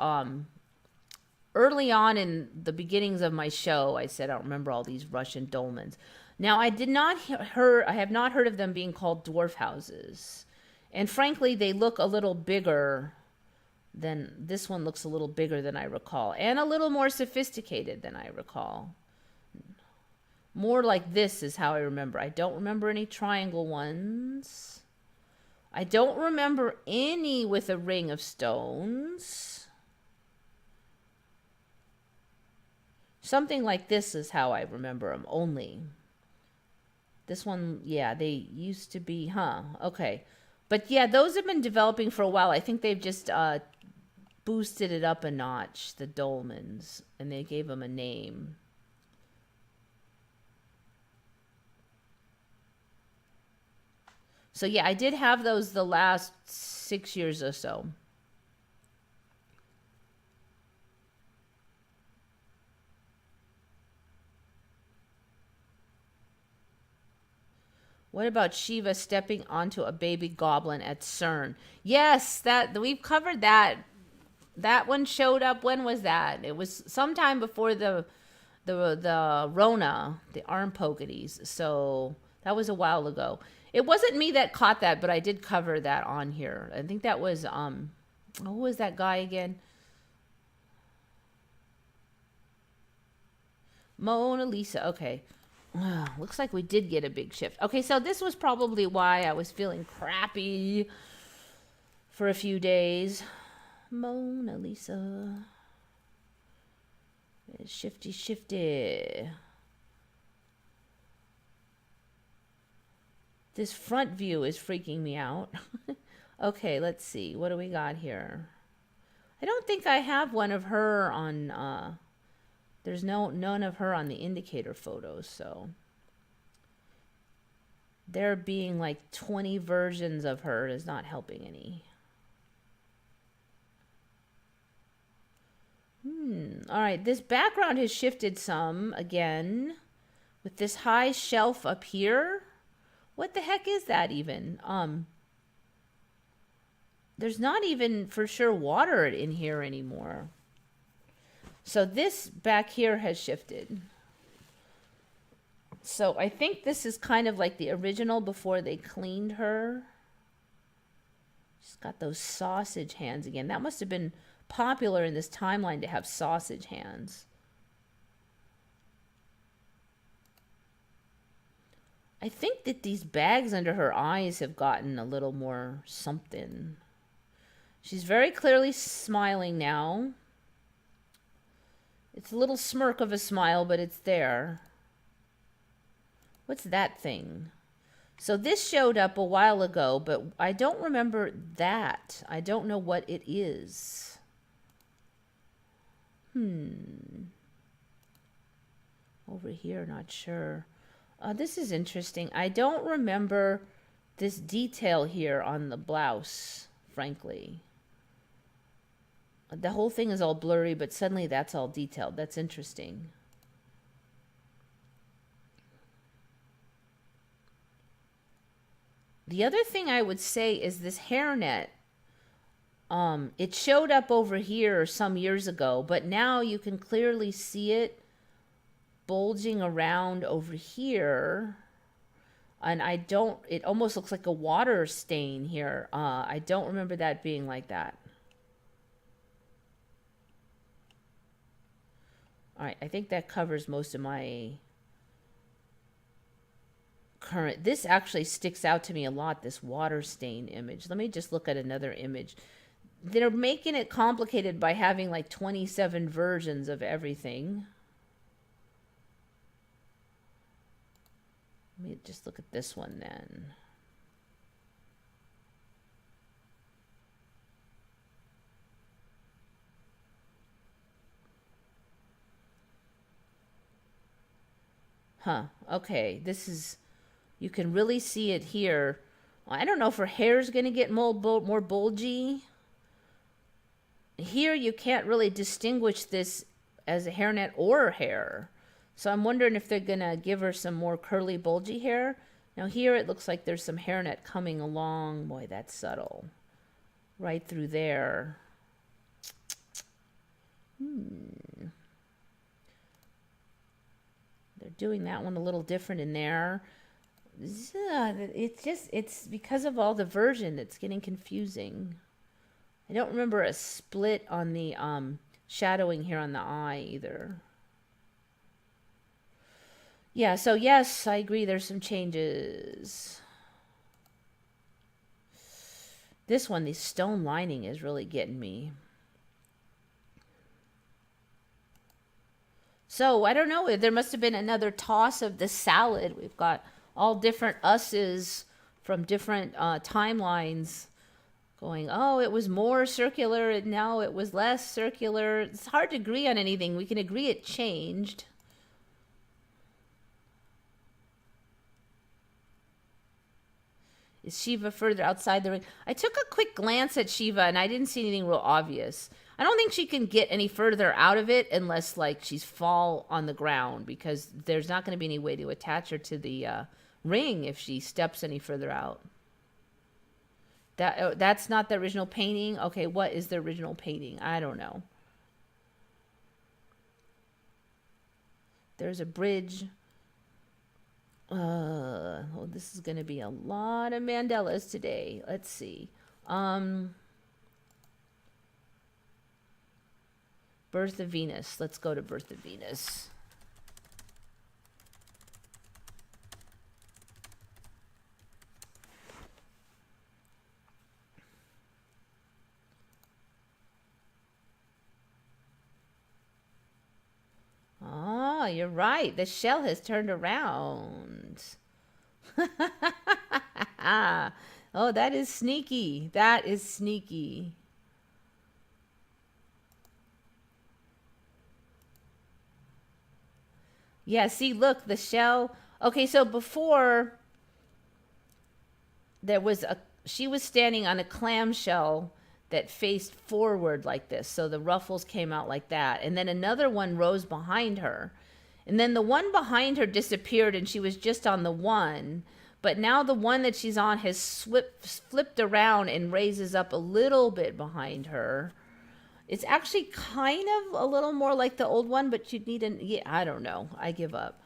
early on in the beginnings of my show. I said I don't remember all these Russian dolmens. Now, I have not heard of them being called dwarf houses. And frankly, they look a little bigger than, this one looks a little bigger than I recall. And a little more sophisticated than I recall. More like this is how I remember. I don't remember any triangle ones. I don't remember any with a ring of stones. Something like this is how I remember them only. This one, yeah, they used to be, huh? Okay. But yeah, those have been developing for a while. I think they've just boosted it up a notch, the dolmens, and they gave them a name. So yeah, I did have those the last 6 years or so. What about Shiva stepping onto a baby goblin at CERN? Yes, that we've covered that. That one showed up. When was that? It was sometime before the Rona, the arm pokities. So That was a while ago. It wasn't me that caught that, but I did cover that on here. I think that was who was that guy again? Mona Lisa. Okay. Looks like we did get a big shift. Okay, so this was probably why I was feeling crappy for a few days. Mona Lisa. Shifty, shifty. This front view is freaking me out. Okay, let's see. What do we got here? I don't think I have one of her on... there's none of her on the indicator photos, so... There being like 20 versions of her is not helping any. All right, this background has shifted some again with this high shelf up here. What the heck is that even? There's not even for sure water in here anymore. So this back here has shifted. So I think this is kind of like the original before they cleaned her. She's got those sausage hands again. That must have been popular in this timeline to have sausage hands. I think that these bags under her eyes have gotten a little more something. She's very clearly smiling now. It's a little smirk of a smile, but it's there. What's that thing? So this showed up a while ago, but I don't remember that. I don't know what it is. Over here, not sure. This is interesting. I don't remember this detail here on the blouse, frankly. The whole thing is all blurry, but suddenly that's all detailed. That's interesting. The other thing I would say is this hairnet. It showed up over here some years ago, but now you can clearly see it bulging around over here. And it almost looks like a water stain here. I don't remember that being like that. All right, I think that covers most of my current. This actually sticks out to me a lot, this water stain image. Let me just look at another image. They're making it complicated by having like 27 versions of everything. Let me just look at this one then. Huh, okay, this is, you can really see it here. I don't know if her hair's going to get more bulgy. Here you can't really distinguish this as a hairnet or hair. So I'm wondering if they're going to give her some more curly, bulgy hair. Now here it looks like there's some hairnet coming along. Boy, that's subtle. Right through there. They're doing that one a little different in there. It's because of all the version that's getting confusing. I don't remember a split on the shadowing here on the eye either. Yeah, so yes, I agree there's some changes. This one, the stone lining is really getting me. So, I don't know, there must have been another toss of the salad. We've got all different us's from different timelines going, oh, it was more circular, and now it was less circular. It's hard to agree on anything. We can agree it changed. Is Shiva further outside the ring? I took a quick glance at Shiva, and I didn't see anything real obvious. I don't think she can get any further out of it unless, like, she's fall on the ground, because there's not going to be any way to attach her to the ring if she steps any further out. That's not the original painting? Okay, what is the original painting? I don't know. There's a bridge. Oh, this is going to be a lot of Mandelas today. Let's see. Birth of Venus. Let's go to Birth of Venus. Oh, you're right. The shell has turned around. Oh, that is sneaky. That is sneaky. Yeah, see, look, the shell. Okay, so before there was she was standing on a clamshell that faced forward like this. So the ruffles came out like that. And then another one rose behind her. And then the one behind her disappeared and she was just on the one. But now the one that she's on has flipped around and raises up a little bit behind her. It's actually kind of a little more like the old one, but you'd need yeah, I don't know. I give up.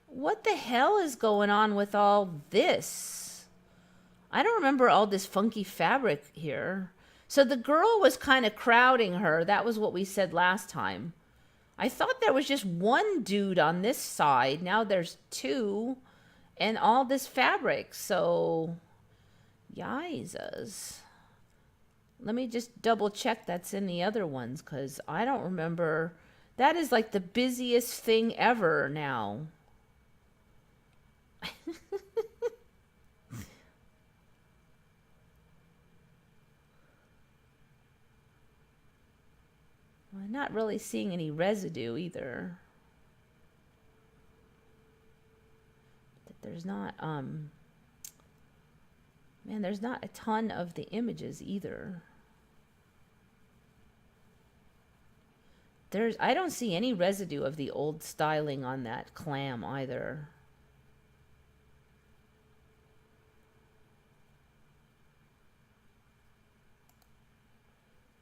What the hell is going on with all this? I don't remember all this funky fabric here. So the girl was kind of crowding her. That was what we said last time. I thought there was just one dude on this side. Now there's two and all this fabric. So, yizas. Let me just double check that's in the other ones because I don't remember. That is like the busiest thing ever now. I'm not really seeing any residue either. There's not, man, there's not a ton of the images either. I don't see any residue of the old styling on that clam either.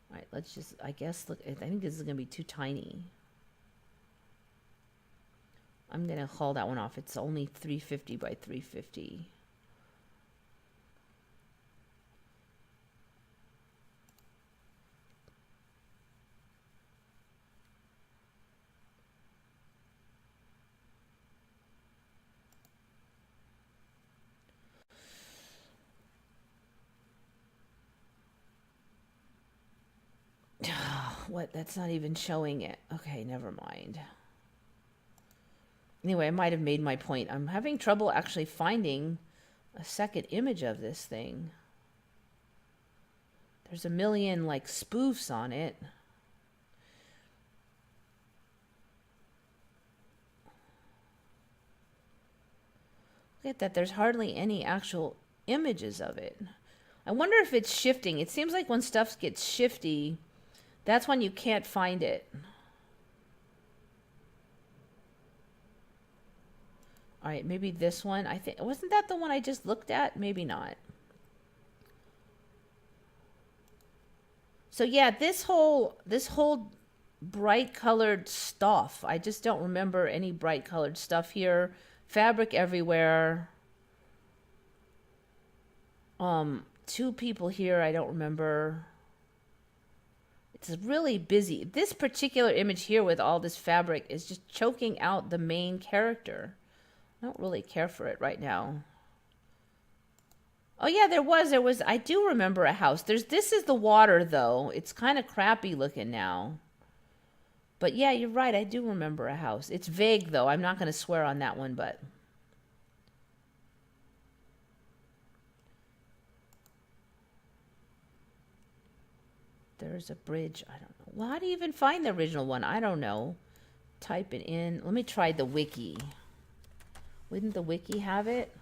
All right, let's just, I guess, look, I think this is going to be too tiny. I'm going to haul that one off. It's only 350 by 350. What? That's not even showing it. Okay, never mind. Anyway, I might have made my point. I'm having trouble actually finding a second image of this thing. There's a million, like, spoofs on it. Look at that. There's hardly any actual images of it. I wonder if it's shifting. It seems like when stuff gets shifty, that's when you can't find it. All right, maybe this one. I think, wasn't that the one I just looked at? Maybe not. So yeah, this whole bright colored stuff. I just don't remember any bright colored stuff here. Fabric everywhere. Two people here I don't remember. It's really busy. This particular image here with all this fabric is just choking out the main character. I don't really care for it right now. Oh yeah, there was. I do remember a house. This is the water though. It's kind of crappy looking now. But yeah, you're right. I do remember a house. It's vague though. I'm not going to swear on that one, but there's a bridge. I don't know. Well, how do you even find the original one? I don't know. Type it in. Let me try the wiki. Wouldn't the wiki have it?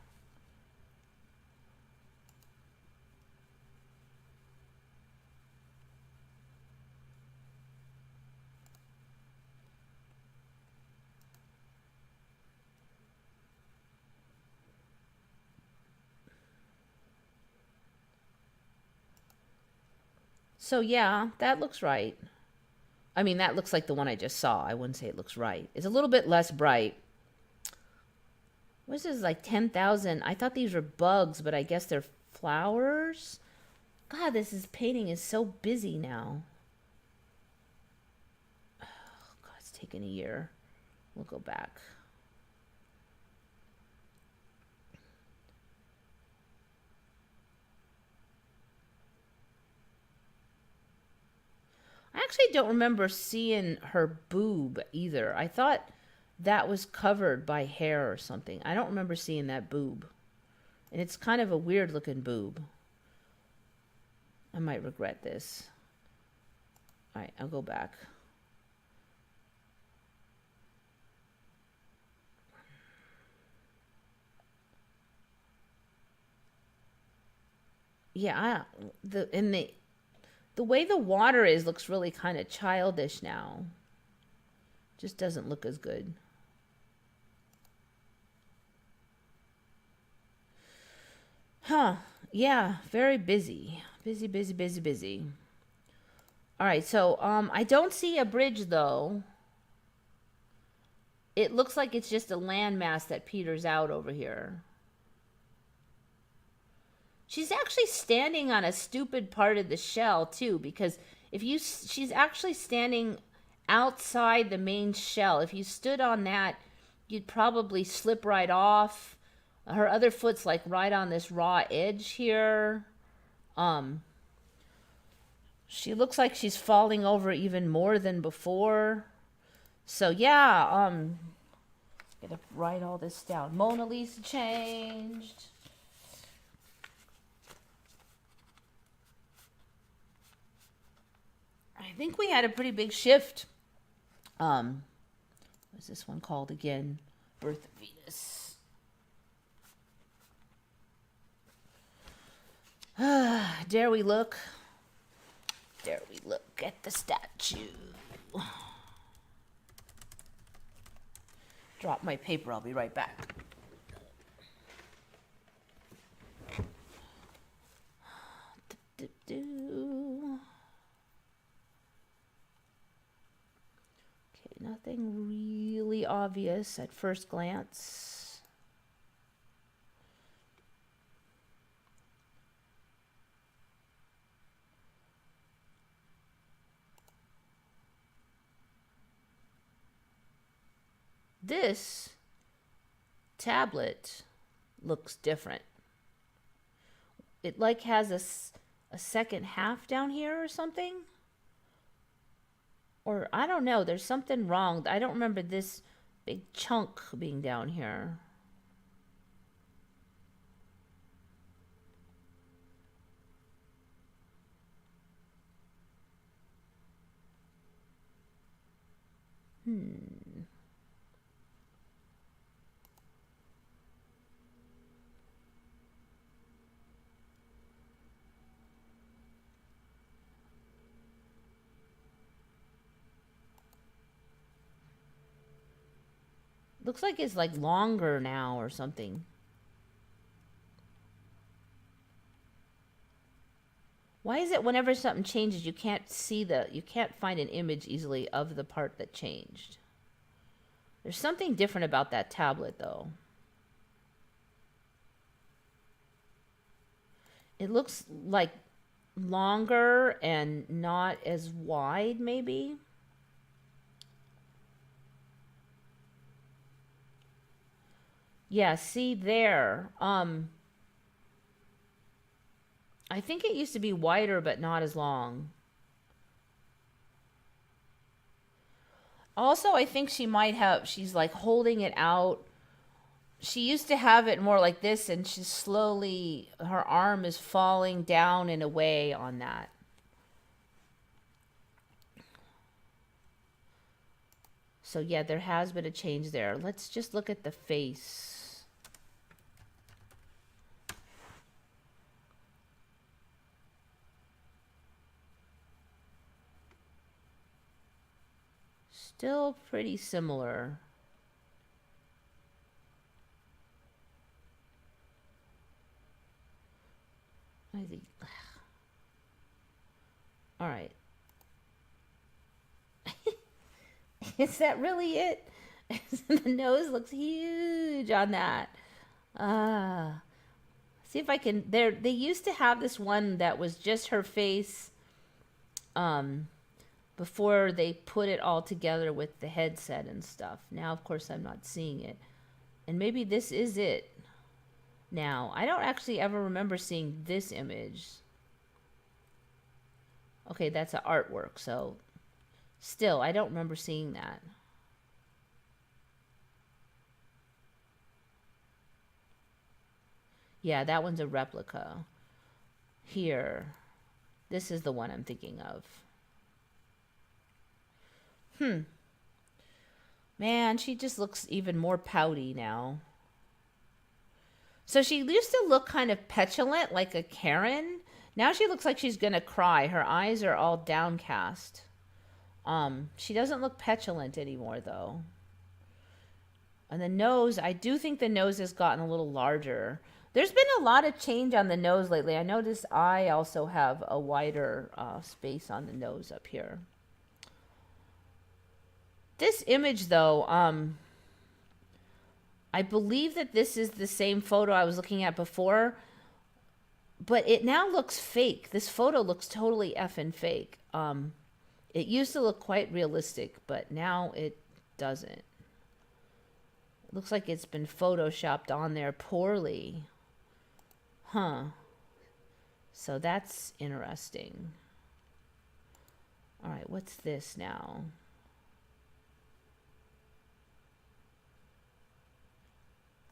So yeah, that looks right. I mean, that looks like the one I just saw. I wouldn't say it looks right. It's a little bit less bright. What's this, like 10,000? I thought these were bugs, but I guess they're flowers. God, painting is so busy now. Oh, God, it's taking a year. We'll go back. I actually don't remember seeing her boob either. I thought that was covered by hair or something. I don't remember seeing that boob. And it's kind of a weird looking boob. I might regret this. All right, I'll go back. Yeah, the way the water is looks really kind of childish now. Just doesn't look as good. Huh. Yeah, very busy. Busy, busy, busy, busy. All right, so I don't see a bridge though. It looks like it's just a landmass that peters out over here. She's actually standing on a stupid part of the shell too, because she's actually standing outside the main shell. If you stood on that, you'd probably slip right off. Her other foot's like right on this raw edge here. She looks like she's falling over even more than before. So yeah, gotta write all this down. Mona Lisa changed. I think we had a pretty big shift. What's this one called again? Birth of Venus. Dare we look? Dare we look at the statue? Drop my paper, I'll be right back. Okay, nothing really obvious at first glance. This tablet looks different. It like has a second half down here or something. Or I don't know, there's something wrong. I don't remember this big chunk being down here. Looks like it's like longer now or something. Why is it whenever something changes you can't find an image easily of the part that changed? There's something different about that tablet though. It looks like longer and not as wide maybe. Yeah, see there. I think it used to be wider but not as long. Also, I think she's like holding it out. She used to have it more like this, and her arm is falling down in a way on that. So yeah, there has been a change there. Let's just look at the face. Still pretty similar. I think. All right. Is that really it? The nose looks huge on that. See if I can. They used to have this one that was just her face. Before they put it all together with the headset and stuff. Now, of course, I'm not seeing it, and maybe this is it. Now, I don't actually ever remember seeing this image. Okay, that's an artwork, so still, I don't remember seeing that. Yeah, that one's a replica. Here, this is the one I'm thinking of. Man, she just looks even more pouty now. So she used to look kind of petulant, like a Karen. Now she looks like she's gonna cry. Her eyes are all downcast. She doesn't look petulant anymore, though. And the nose, I do think the nose has gotten a little larger. There's been a lot of change on the nose lately. I noticed I also have a wider space on the nose up here. This image, though, I believe that this is the same photo I was looking at before, but it now looks fake. This photo looks totally effing fake. It used to look quite realistic, but now it doesn't. It looks like it's been photoshopped on there poorly. Huh. So that's interesting. All right, what's this now?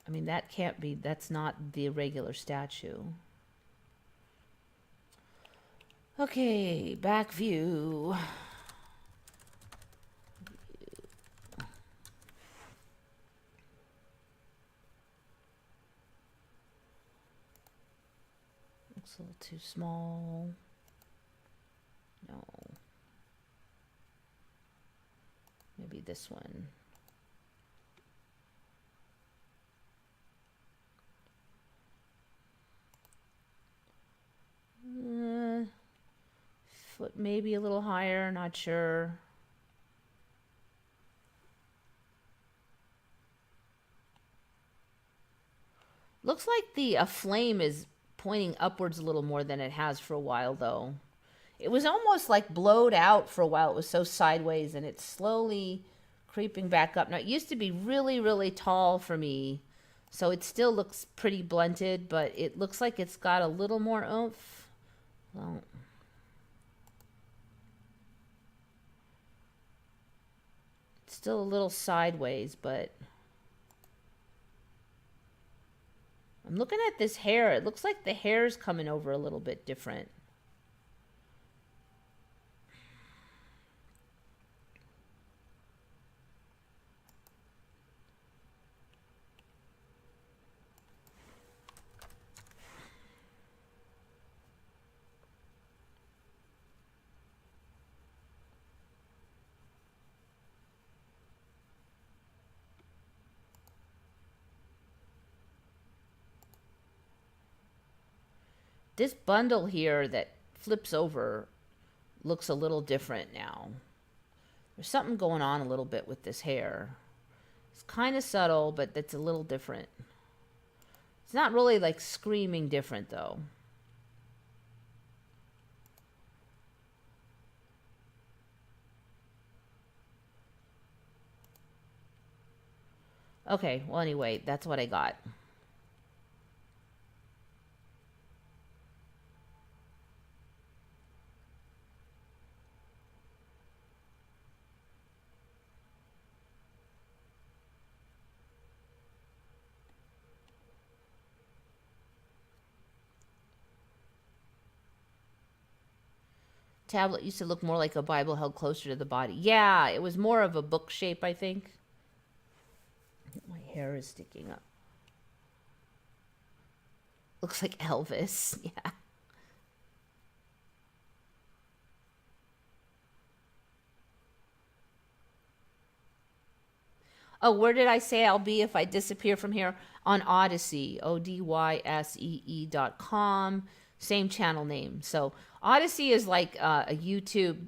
I mean, that can't be, that's not the regular statue. Okay, back view. Looks a little too small. No. Maybe this one. Foot maybe a little higher, not sure. Looks like the flame is pointing upwards a little more than it has for a while, though. It was almost like blowed out for a while. It was so sideways, and it's slowly creeping back up. Now, it used to be really, really tall for me, so it still looks pretty blunted, but it looks like it's got a little more oomph. Well, it's still a little sideways, but I'm looking at this hair. It looks like the hair's coming over a little bit different. This bundle here that flips over looks a little different now. There's something going on a little bit with this hair. It's kind of subtle, but it's a little different. It's not really like screaming different, though. Okay, well, anyway, that's what I got. Tablet used to look more like a Bible held closer to the body. Yeah, it was more of a book shape, I think. My hair is sticking up. Looks like Elvis. Yeah. Oh, where did I say I'll be if I disappear from here? On Odyssey, odyssee.com. Same channel name. So Odyssey is like a YouTube,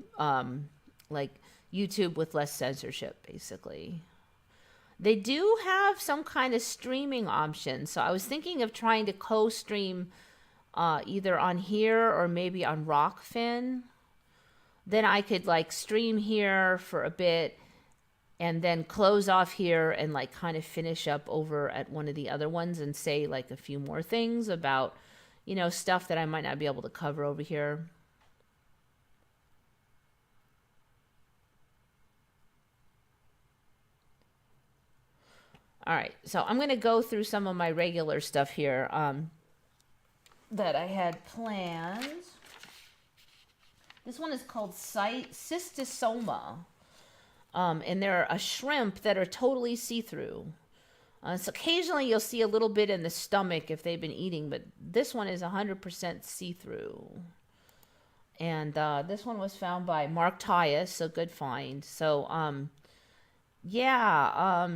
like YouTube with less censorship, basically. They do have some kind of streaming option. So I was thinking of trying to co-stream either on here or maybe on Rockfin. Then I could like stream here for a bit and then close off here and like kind of finish up over at one of the other ones and say like a few more things about, you know, stuff that I might not be able to cover over here. All right, so I'm going to go through some of my regular stuff here that I had planned. This one is called cystisoma, and they're a shrimp that are totally see-through. So occasionally you'll see a little bit in the stomach if they've been eating, but this one is 100% see-through. And this one was found by Mark Tyus, so good find. So, yeah,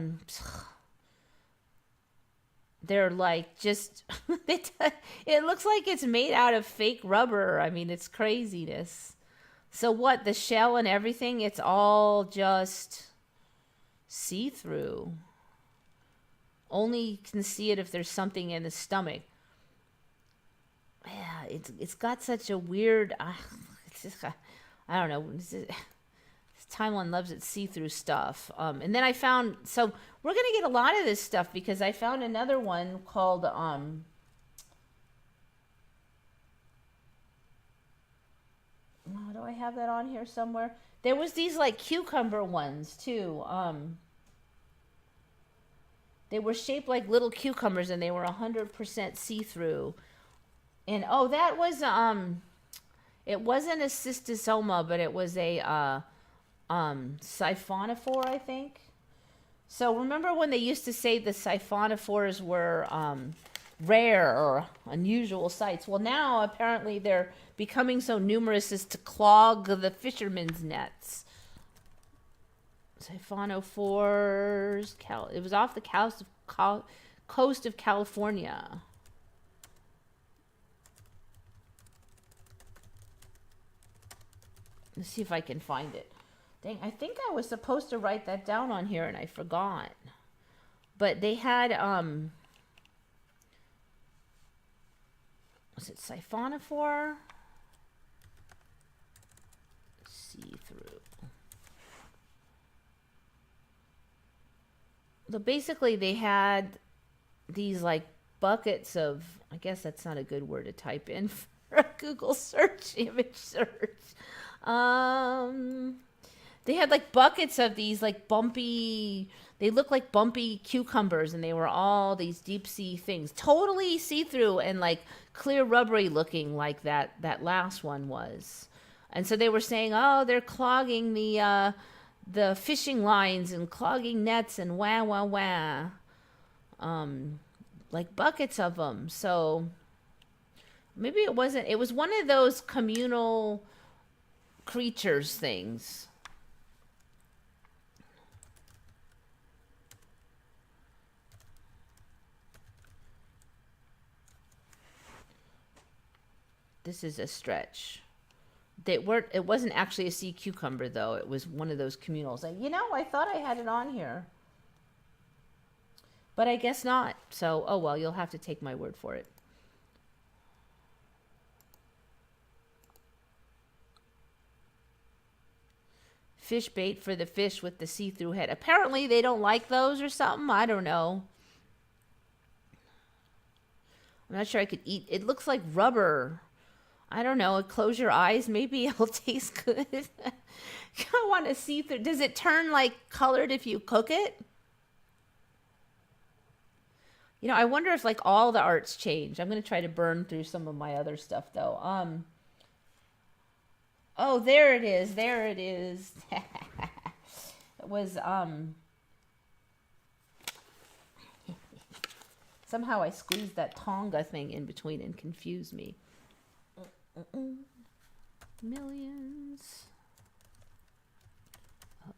they're like just, it looks like it's made out of fake rubber. I mean, it's craziness. So what, the shell and everything, it's all just see-through. Only can see it if there's something in the stomach. Yeah, it's got such a weird, it's just, I don't know, Timeline loves its see-through stuff. And then I found, so we're going to get a lot of this stuff because I found another one called, do I have that on here somewhere? There was these like cucumber ones too. They were shaped like little cucumbers and they were 100% see-through. And oh, that was, it wasn't a cystosoma, but it was a, siphonophore, I think. So remember when they used to say the siphonophores were rare or unusual sights? Well, now apparently they're becoming so numerous as to clog the fishermen's nets. Siphonophores, it was off the coast of California. Let's see if I can find it. Dang, I think I was supposed to write that down on here and I forgot. But they had, was it siphonophore? See-through. So basically they had these like buckets of, I guess that's not a good word to type in for a Google search, image search. They had like buckets of these like bumpy, they look like bumpy cucumbers and they were all these deep sea things, totally see-through and like clear rubbery looking like that last one was. And so they were saying, oh, they're clogging the fishing lines and clogging nets and wah, wah, wah. Like buckets of them. So maybe it wasn't, it was one of those communal creatures things. This is a stretch. It wasn't actually a sea cucumber though. It was one of those communals. You know, I thought I had it on here. But I guess not. So, oh well, you'll have to take my word for it. Fish bait for the fish with the see-through head. Apparently they don't like those or something. I don't know. I'm not sure I could eat. It looks like rubber. I don't know. Close your eyes. Maybe it'll taste good. I want to see through. Does it turn like colored if you cook it? You know, I wonder if like all the arts change. I'm going to try to burn through some of my other stuff though. Oh, there it is. There it is. It was, somehow I squeezed that Tonga thing in between and confused me. Millions of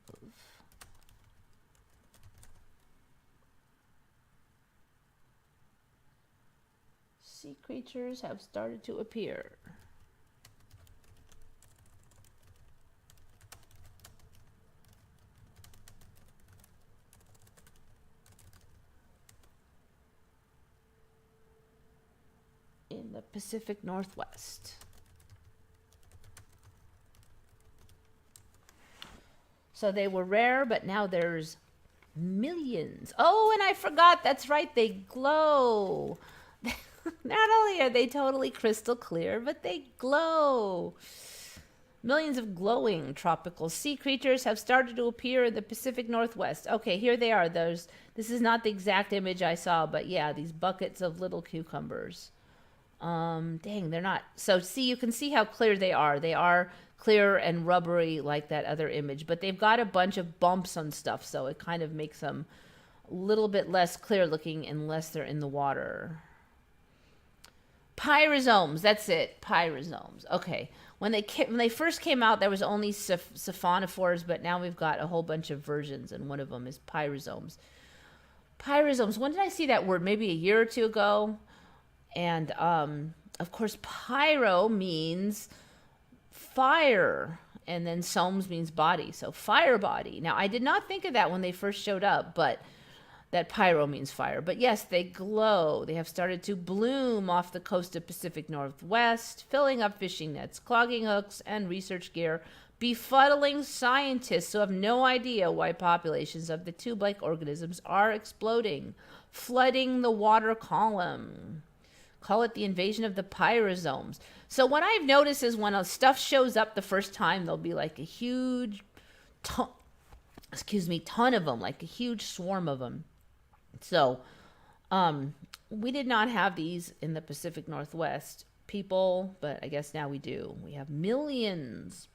sea creatures have started to appear. Pacific Northwest. So they were rare, but now there's millions. Oh, and I forgot. That's right. They glow. Not only are they totally crystal clear, but they glow. Millions of glowing tropical sea creatures have started to appear in the Pacific Northwest. Okay, here they are. This is not the exact image I saw, but yeah, these buckets of little cucumbers. Dang, they're not. So see, you can see how clear they are. They are clear and rubbery like that other image, but they've got a bunch of bumps on stuff, so it kind of makes them a little bit less clear looking unless they're in the water. Pyrosomes, that's it. Pyrosomes. Okay. When they first came out, there was only siphonophores, but now we've got a whole bunch of versions, and one of them is pyrosomes. Pyrosomes. When did I see that word? Maybe a year or two ago. And of course, pyro means fire, and then somes means body. So fire body. Now, I did not think of that when they first showed up, but that pyro means fire. But yes, they glow. They have started to bloom off the coast of Pacific Northwest, filling up fishing nets, clogging hooks, and research gear, befuddling scientists who have no idea why populations of the tube-like organisms are exploding, flooding the water column. Call it the invasion of the pyrosomes. So what I've noticed is when stuff shows up the first time, there'll be like a huge ton of them, like a huge swarm of them. So, we did not have these in the Pacific Northwest, people, but I guess now we do. We have millions.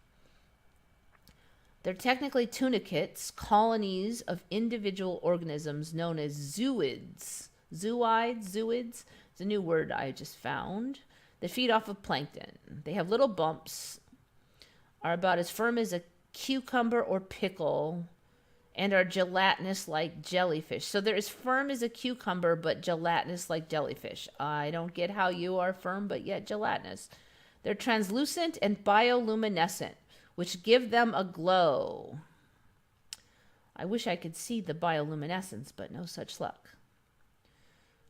They're technically tunicates, colonies of individual organisms known as zooids. Zooids. It's a new word I just found. That feed off of plankton. They have little bumps, are about as firm as a cucumber or pickle, and are gelatinous like jellyfish. So they're as firm as a cucumber, but gelatinous like jellyfish. I don't get how you are firm, but yet gelatinous. They're translucent and bioluminescent, which give them a glow. I wish I could see the bioluminescence, but no such luck.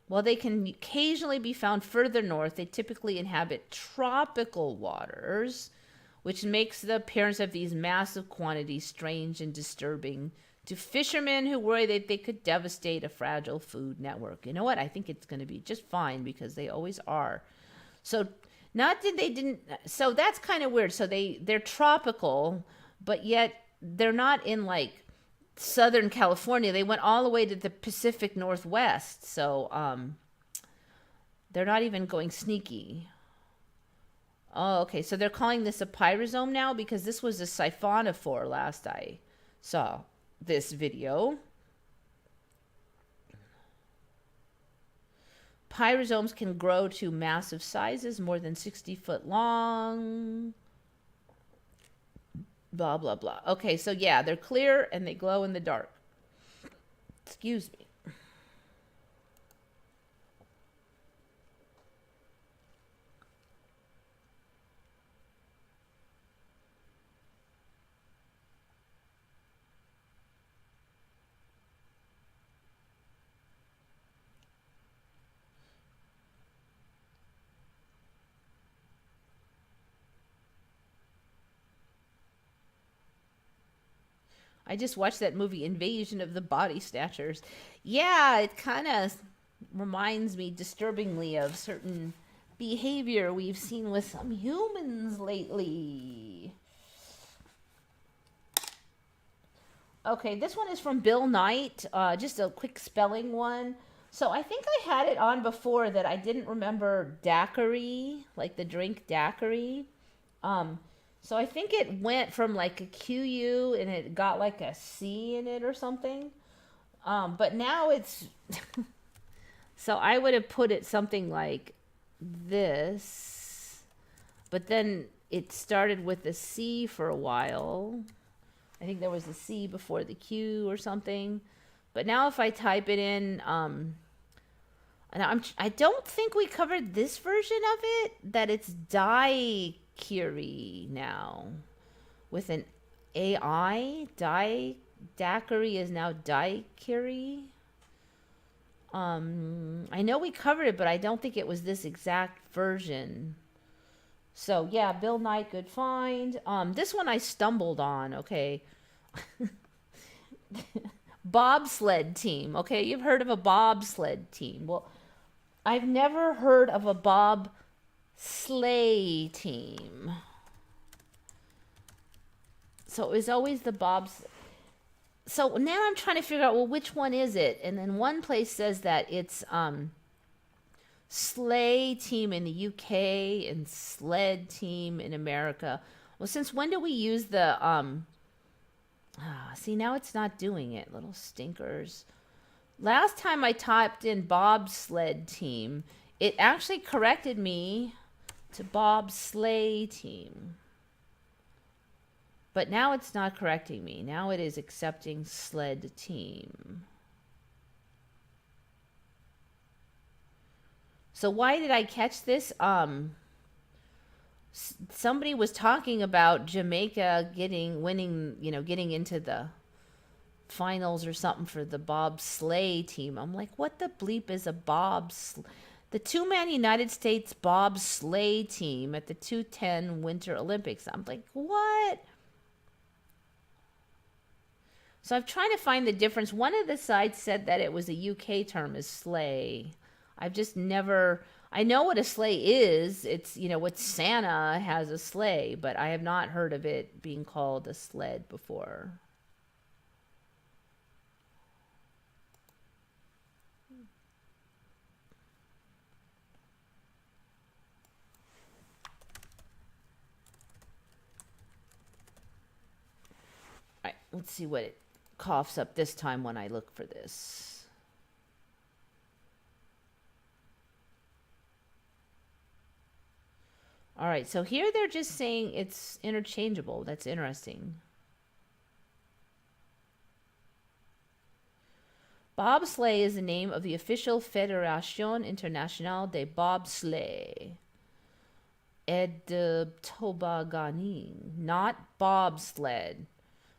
While they can occasionally be found further north, they typically inhabit tropical waters, which makes the appearance of these massive quantities strange and disturbing to fishermen who worry that they could devastate a fragile food network. You know what? I think it's going to be just fine because they always are. So so that's kind of weird. So they're tropical, but yet they're not in like Southern California. They went all the way to the Pacific Northwest. So they're not even going sneaky. Oh, okay. So they're calling this a pyrosome now because this was a siphonophore last I saw this video. Pyrosomes can grow to massive sizes, more than 60 foot long. Blah, blah, blah. Okay, so yeah, they're clear and they glow in the dark. Excuse me. I just watched that movie, Invasion of the Body Snatchers. Yeah, it kind of reminds me disturbingly of certain behavior we've seen with some humans lately. Okay, this one is from Bill Knight. Just a quick spelling one. So I think I had it on before that I didn't remember daiquiri, like the drink daiquiri. So I think it went from like a QU and it got like a C in it or something. But now it's... So I would have put it something like this. But then it started with a C for a while. I think there was a C before the Q or something. But now if I type it in... and I don't think we covered this version of it, that it's daiquiri now with an AI. Daiquiri is now daiquiri. I know we covered it, but I don't think it was this exact version. So yeah, Bill Knight, good find. This one I stumbled on. Okay, bobsled team. Okay, you've heard of a bobsled team. Well, I've never heard of a sleigh team. So it was always the bobs. So now I'm trying to figure out, well, which one is it? And then one place says that it's sleigh team in the UK and sled team in America. Well, since when do we use the see, now it's not doing it, little stinkers. Last time I typed in bobsled team, it actually corrected me to bobsleigh team. But now it's not correcting me. Now it is accepting sled team. So why did I catch this? Somebody was talking about Jamaica winning, getting into the finals or something for the bobsleigh team. I'm like, what the bleep is a the two-man United States bobsleigh team at the 2010 Winter Olympics? I'm like, what? So I'm trying to find the difference. One of the sites said that it was a UK term as sleigh. I've just never, I know what a sleigh is. It's, what Santa has a sleigh, but I have not heard of it being called a sled before. All right, let's see what it coughs up this time when I look for this. All right, so here they're just saying it's interchangeable. That's interesting. Bobsleigh is the name of the official Fédération Internationale des Bobsleighs et de Tobogganing, not bobsled.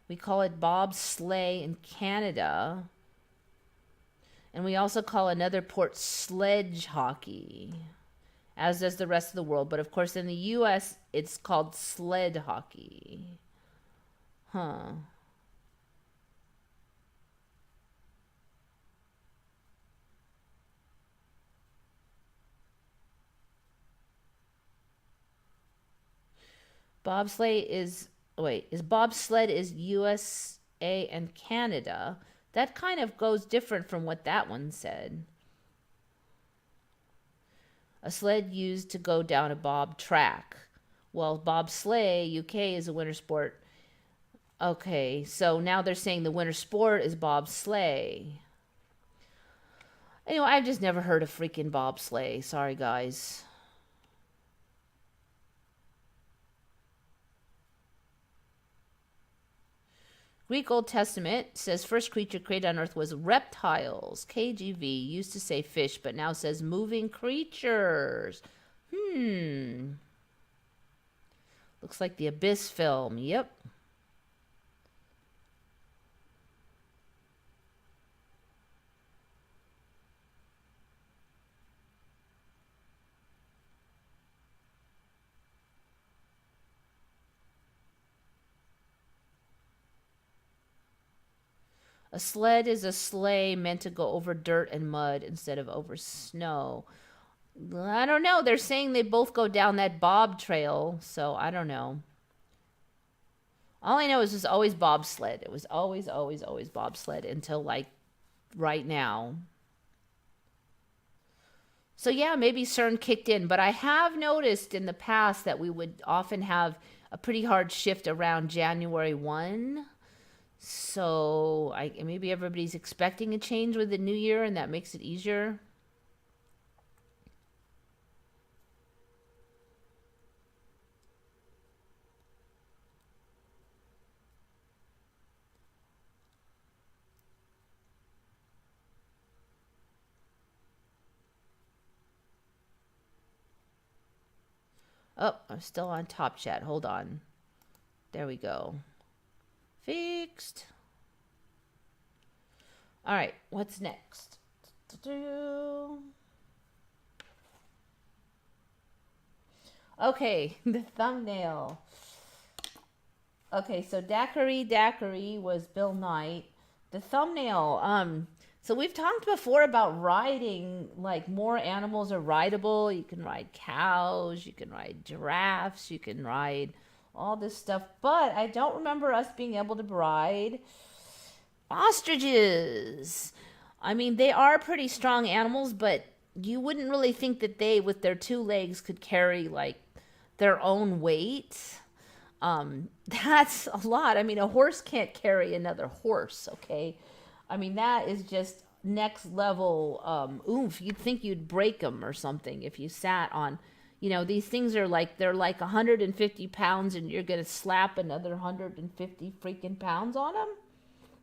We call it bobsleigh in Canada. And we also call another sport sledge hockey, as does the rest of the world. But of course, in the US, it's called sled hockey. Huh. Bobsleigh is bobsled is USA and Canada. That kind of goes different from what that one said. A sled used to go down a bob track. Well, bobsleigh, UK, is a winter sport. Okay, so now they're saying the winter sport is bobsleigh. Anyway, I've just never heard of freaking bobsleigh. Sorry, guys. Greek Old Testament says first creature created on earth was reptiles. KJV used to say fish, but now says moving creatures. Looks like the Abyss film. Yep. A sled is a sleigh meant to go over dirt and mud instead of over snow. I don't know. They're saying they both go down that bob trail, so I don't know. All I know is it was always bobsled. It was always, always, always bobsled until like right now. So yeah, maybe CERN kicked in, but I have noticed in the past that we would often have a pretty hard shift around January 1. So maybe everybody's expecting a change with the new year and that makes it easier. Oh, I'm still on Top Chat. Hold on. There we go. Fixed. All right, what's next? Okay, the thumbnail. Okay, so Daiquiri was Bill Knight. The thumbnail, so we've talked before about riding, like more animals are rideable. You can ride cows, you can ride giraffes, you can ride all this stuff, but I don't remember us being able to ride ostriches. I mean, they are pretty strong animals, but you wouldn't really think that they, with their two legs, could carry like their own weight. That's a lot. I mean, a horse can't carry another horse, okay? I mean, that is just next level oomph. You'd think you'd break them or something if you sat on, these things are like, they're like 150 pounds and you're going to slap another 150 freaking pounds on them?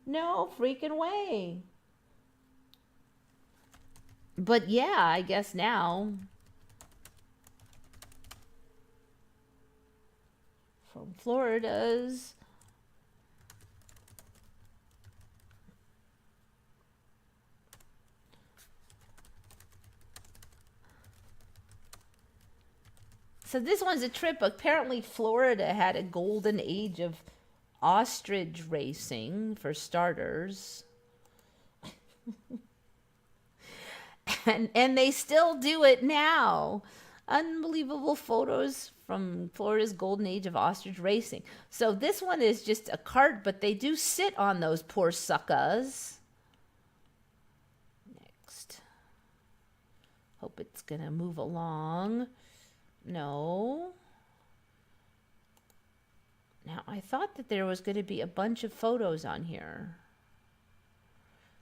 No freaking way. But yeah, I guess now. From Florida's. So this one's a trip. Apparently Florida had a golden age of ostrich racing, for starters. and they still do it now. Unbelievable photos from Florida's golden age of ostrich racing. So this one is just a cart, but they do sit on those poor suckers. Next. Hope it's gonna move along. No. Now, I thought that there was going to be a bunch of photos on here.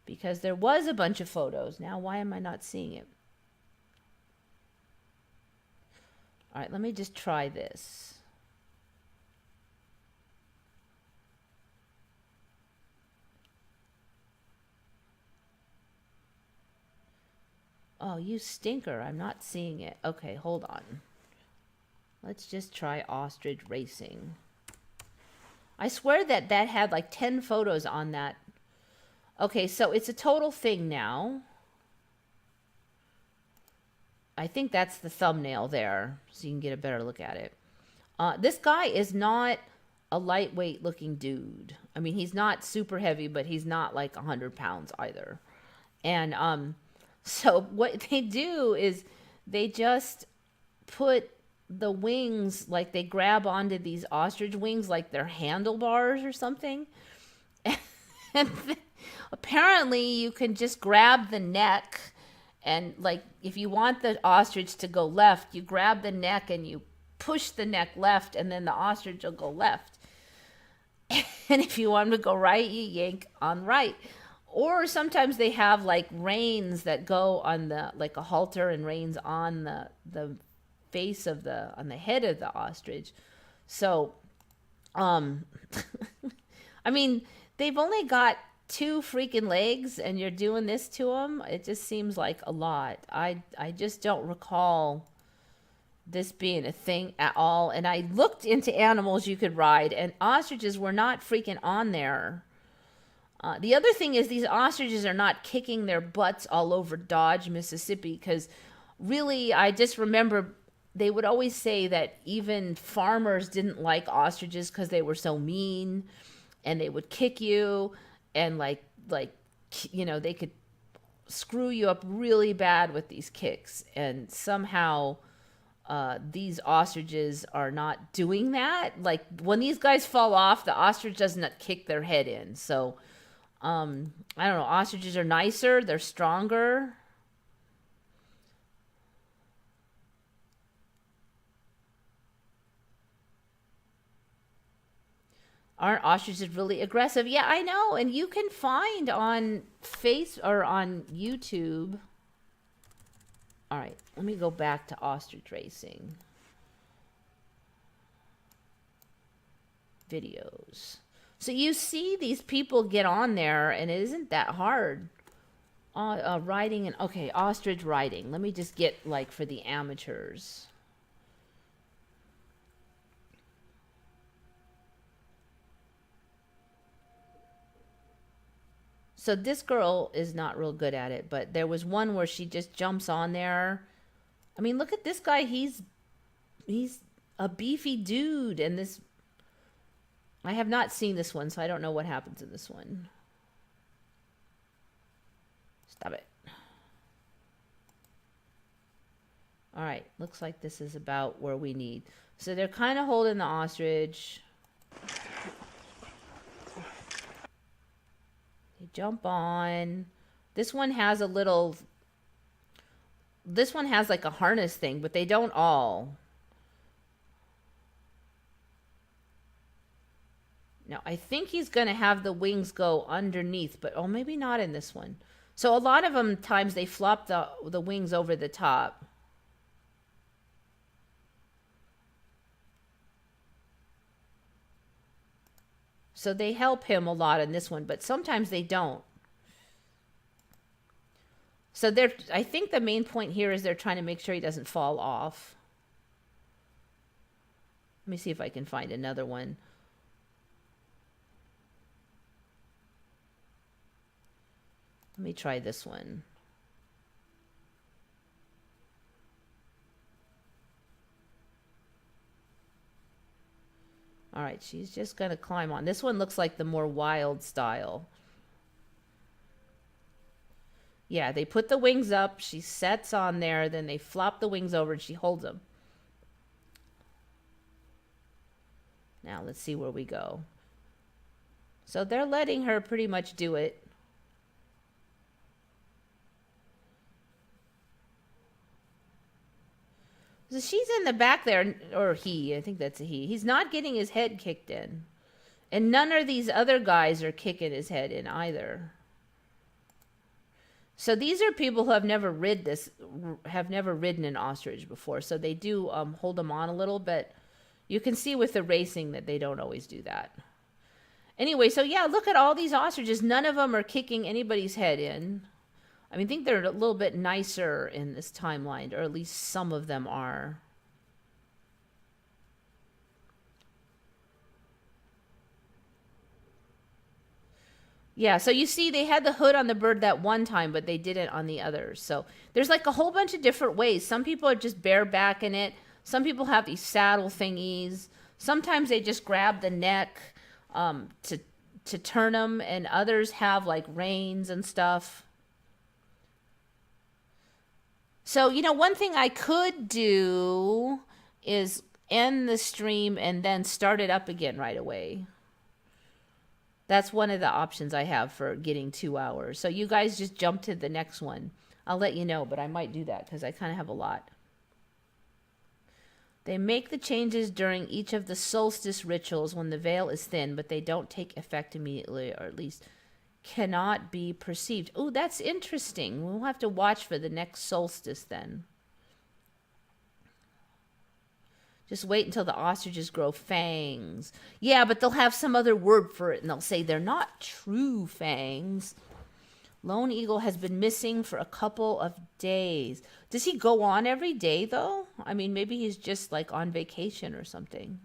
Because there was a bunch of photos. Now, why am I not seeing it? All right, let me just try this. Oh, you stinker. I'm not seeing it. Okay, hold on. Let's just try ostrich racing. I swear that had like 10 photos on that. Okay, so it's a total thing now. I think that's the thumbnail there, so you can get a better look at it. This guy is not a lightweight looking dude. I mean, he's not super heavy, but he's not like 100 pounds either. And so what they do is they just put the wings, like they grab onto these ostrich wings like they're handlebars or something. And apparently you can just grab the neck, and like if you want the ostrich to go left, you grab the neck and you push the neck left, and then the ostrich will go left. And if you want them to go right, you yank on right. Or sometimes they have like reins that go on the, like a halter and reins on the face of on the head of the ostrich. So, I mean, they've only got 2 freaking legs and you're doing this to them. It just seems like a lot. I just don't recall this being a thing at all. And I looked into animals you could ride, and ostriches were not freaking on there. The other thing is these ostriches are not kicking their butts all over Dodge, Mississippi, because really I just remember they would always say that even farmers didn't like ostriches because they were so mean and they would kick you and like they could screw you up really bad with these kicks. And somehow these ostriches are not doing that. Like when these guys fall off, the ostrich does not kick their head in. So I don't know. Ostriches are nicer. They're stronger. Aren't ostriches really aggressive? Yeah, I know. And you can find on on YouTube. All right, let me go back to ostrich racing videos. So you see these people get on there, and it isn't that hard. Riding and okay, ostrich riding. Let me just get like for the amateurs. So this girl is not real good at it, but there was one where she just jumps on there. I mean, look at this guy. He's a beefy dude, and this, I have not seen this one, so I don't know what happens in this one. Stop it. All right, looks like this is about where we need. So they're kind of holding the ostrich. They jump on. This one has a little, this one has like a harness thing, but they don't all. Now, I think he's going to have the wings go underneath, but oh, maybe not in this one. So a lot of them times they flop the wings over the top. So they help him a lot in this one, but sometimes they don't. So they're, I think the main point here is they're trying to make sure he doesn't fall off. Let me see if I can find another one. Let me try this one. All right, she's just going to climb on. This one looks like the more wild style. Yeah, they put the wings up. She sets on there. Then they flop the wings over and she holds them. Now let's see where we go. So they're letting her pretty much do it. So she's in the back there, or he, I think that's a he. He's not getting his head kicked in. And none of these other guys are kicking his head in either. So these are people who have never ridden an ostrich before. So they do hold them on a little, but you can see with the racing that they don't always do that. Anyway, so yeah, look at all these ostriches. None of them are kicking anybody's head in. I mean, I think they're a little bit nicer in this timeline, or at least some of them are. Yeah, so you see they had the hood on the bird that one time, but they didn't on the others. So there's like a whole bunch of different ways. Some people are just barebacking it. Some people have these saddle thingies. Sometimes they just grab the neck to turn them, and others have like reins and stuff. So, you know, one thing I could do is end the stream and then start it up again right away. That's one of the options I have for getting 2 hours. So you guys just jump to the next one. I'll let you know, but I might do that because I kind of have a lot. They make the changes during each of the solstice rituals when the veil is thin, but they don't take effect immediately, or at least cannot be perceived. Oh, that's interesting. We'll have to watch for the next solstice then. Just wait until the ostriches grow fangs. Yeah, but they'll have some other word for it, and they'll say they're not true fangs. Lone Eagle has been missing for a couple of days. Does he go on every day, though? I mean, maybe he's just like on vacation or something.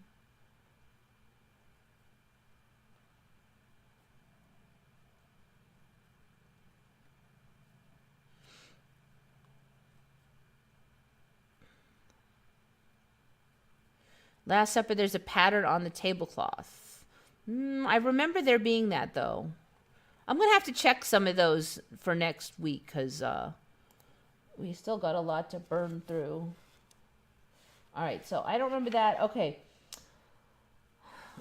Last Supper, there's a pattern on the tablecloth. I remember there being that, though. I'm going to have to check some of those for next week because we still got a lot to burn through. All right, so I don't remember that. Okay.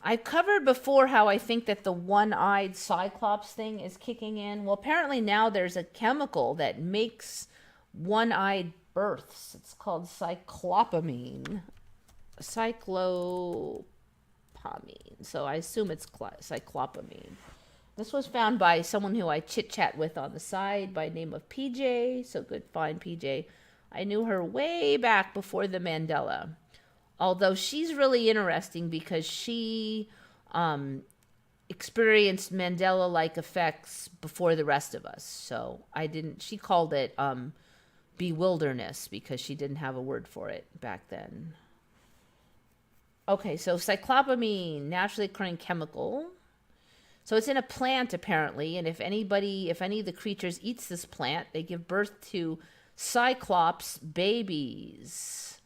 I covered before how I think that the one-eyed cyclops thing is kicking in. Well, apparently now there's a chemical that makes one-eyed births. It's called cyclopamine. Cyclopamine. So I assume it's cyclopamine. This was found by someone who I chit-chat with on the side by name of PJ. So good find, PJ. I knew her way back before the Mandela. Although she's really interesting because she experienced Mandela-like effects before the rest of us. So she called it bewilderness because she didn't have a word for it back then. Okay, so cyclopamine, naturally occurring chemical. So it's in a plant apparently, and if any of the creatures eats this plant, they give birth to cyclops babies.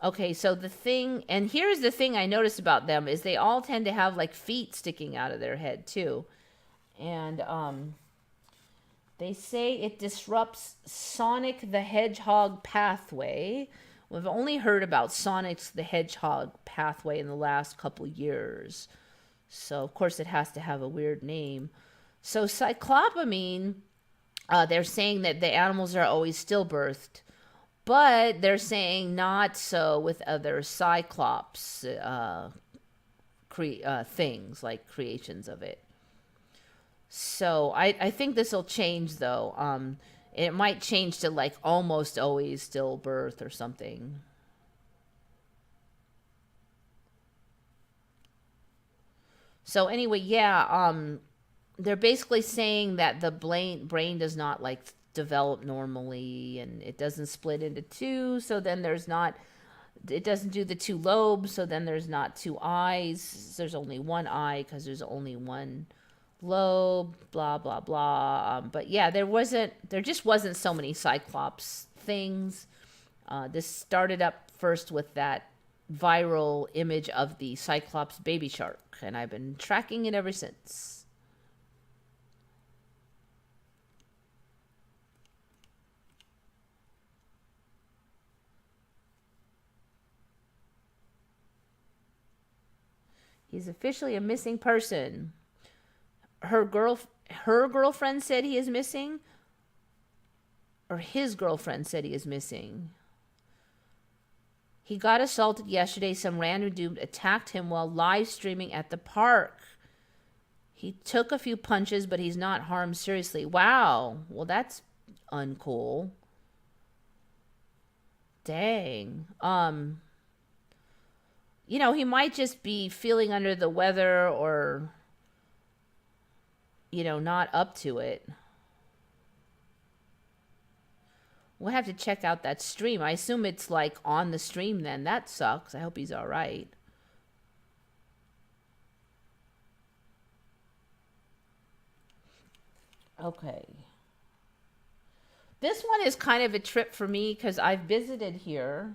Okay, so the thing, and here's the thing I noticed about them is they all tend to have like feet sticking out of their head too. And they say it disrupts Sonic the Hedgehog pathway. We've only heard about Sonic the Hedgehog pathway in the last couple years. So, of course, it has to have a weird name. So, cyclopamine, they're saying that the animals are always stillbirthed. But they're saying not so with other cyclops things, like creations of it. So I think this will change, though. It might change to like almost always stillbirth or something. So anyway, yeah, they're basically saying that the brain does not like develop normally, and it doesn't split into two. So then it doesn't do the two lobes. So then there's not two eyes. There's only one eye because there's only one lobe. Blah blah blah. But yeah, there just wasn't so many cyclops things. This started up first with that viral image of the cyclops baby shark, and I've been tracking it ever since. He's officially a missing person. Her girlfriend said he is missing, or his girlfriend said he is missing. He got assaulted yesterday. Some random dude attacked him while live streaming at the park. He took a few punches, but he's not harmed seriously. Wow. Well, that's uncool. Dang. He might just be feeling under the weather or, not up to it. We'll have to check out that stream. I assume it's like on the stream then. That sucks. I hope he's all right. Okay. This one is kind of a trip for me because I've visited here.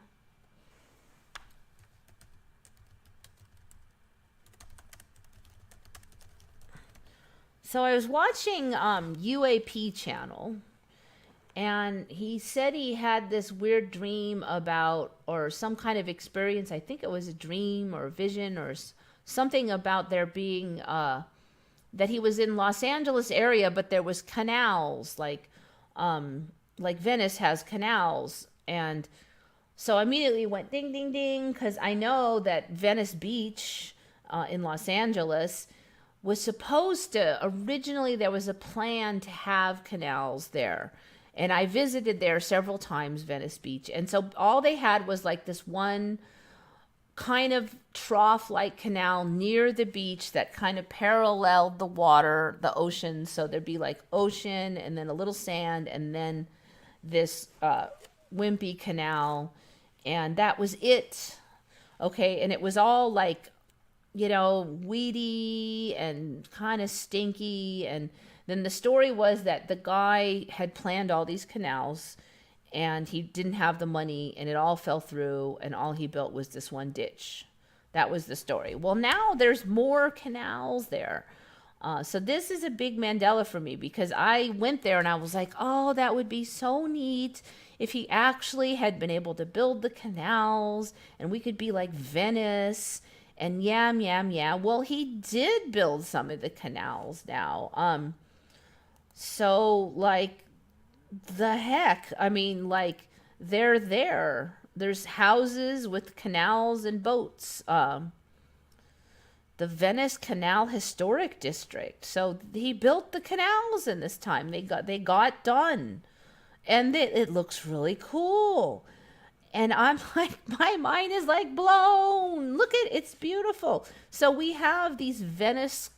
So I was watching UAP channel, and he said he had this weird dream about, or some kind of experience. I think it was a dream or a vision or something about there being, that he was in Los Angeles area, but there was canals, like Venice has canals. And so I immediately went ding, ding, ding, because I know that Venice Beach in Los Angeles was supposed to, originally there was a plan to have canals there. And I visited there several times, Venice Beach. And so all they had was like this one kind of trough-like canal near the beach that kind of paralleled the water, the ocean. So there'd be like ocean and then a little sand and then this wimpy canal. And that was it. Okay, and it was all like, weedy and kind of stinky. And then the story was that the guy had planned all these canals and he didn't have the money and it all fell through and all he built was this one ditch. That was the story. Well, now there's more canals there. So this is a big Mandela for me because I went there and I was like, oh, that would be so neat if he actually had been able to build the canals and we could be like Venice. And yeah. Well, he did build some of the canals now. So, like, the heck? I mean, like, they're there. There's houses with canals and boats. The Venice Canal Historic District. So he built the canals in this time. They got done. And it looks really cool. And I'm like, my mind is like blown. Look at it, it's beautiful. So we have these Venice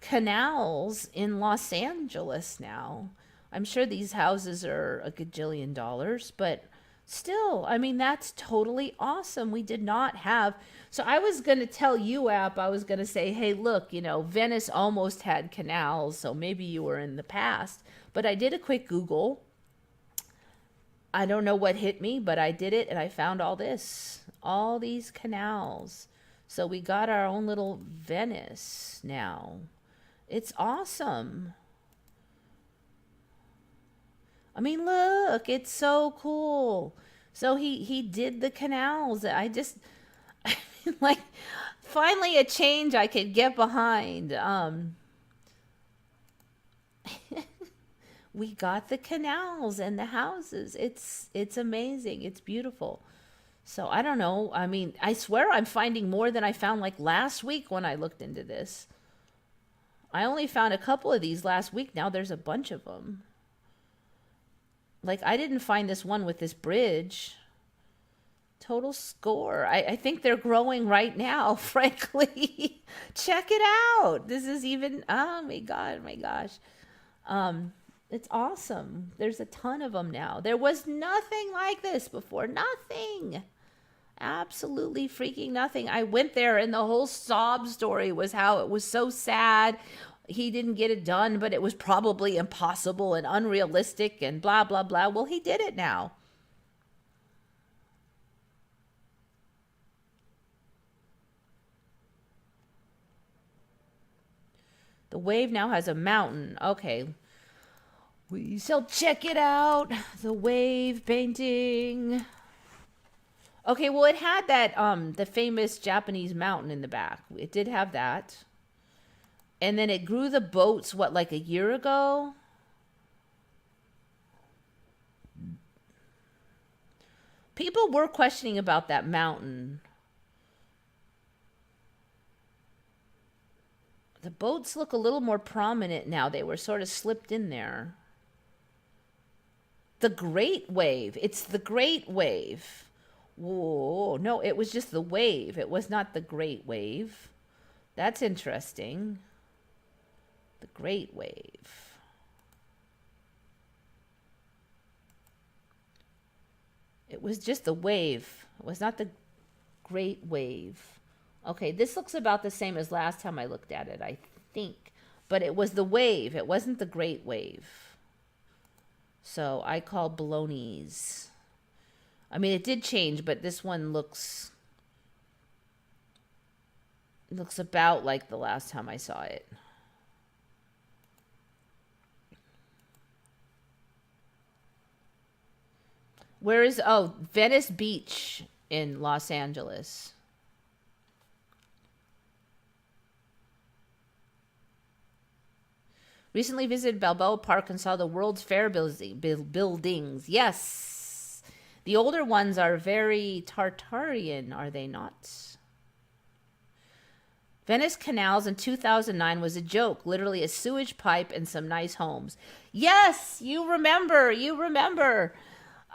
canals in Los Angeles now. I'm sure these houses are a gajillion dollars, but Still, I mean, that's totally awesome. We did not have. So I was going to tell you, App, I was going to say, hey, look, Venice almost had canals, so maybe you were in the past. But I did a quick Google. I don't know what hit me, but I did it and I found all these canals. So we got our own little Venice now. It's awesome. I mean, look, it's so cool. So he did the canals. I mean, like, finally a change I could get behind. We got the canals and the houses. It's amazing. It's beautiful. So I don't know. I mean, I swear I'm finding more than I found like last week when I looked into this. I only found a couple of these last week. Now there's a bunch of them. Like, I didn't find this one with this bridge. Total score. I think they're growing right now, frankly. Check it out. This is even, oh my God, my gosh. It's awesome. There's a ton of them now. There was nothing like this before. Nothing. Absolutely freaking nothing. I went there and the whole sob story was how it was so sad. He didn't get it done, but it was probably impossible and unrealistic and blah, blah, blah. Well, he did it now. The wave now has a mountain. Okay. We shall check it out. The wave painting. Okay, well, it had that, the famous Japanese mountain in the back. It did have that. And then it grew the boats, what, like a year ago? People were questioning about that mountain. The boats look a little more prominent now. They were sort of slipped in there. The Great Wave. It's the Great Wave. Whoa, no, it was just the wave. It was not the Great Wave. That's interesting. The Great Wave. It was just the wave. It was not the Great Wave. Okay, this looks about the same as last time I looked at it, I think. But it was the wave. It wasn't the Great Wave. So I call balonies. I mean, it did change, but this one looks about like the last time I saw it. Where is, Venice Beach in Los Angeles. Recently visited Balboa Park and saw the World's Fair buildings. Yes. The older ones are very Tartarian, are they not? Venice canals in 2009 was a joke, literally a sewage pipe and some nice homes. Yes, you remember.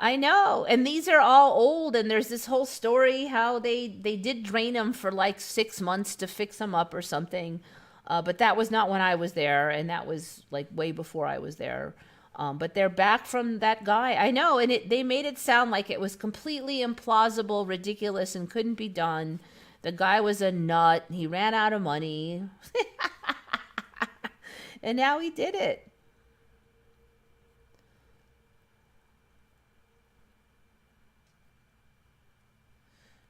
I know. And these are all old, and there's this whole story how they did drain them for like 6 months to fix them up or something. But that was not when I was there, and that was like way before I was there. But they're back from that guy. I know, and they made it sound like it was completely implausible, ridiculous, and couldn't be done. The guy was a nut. He ran out of money. And now he did it.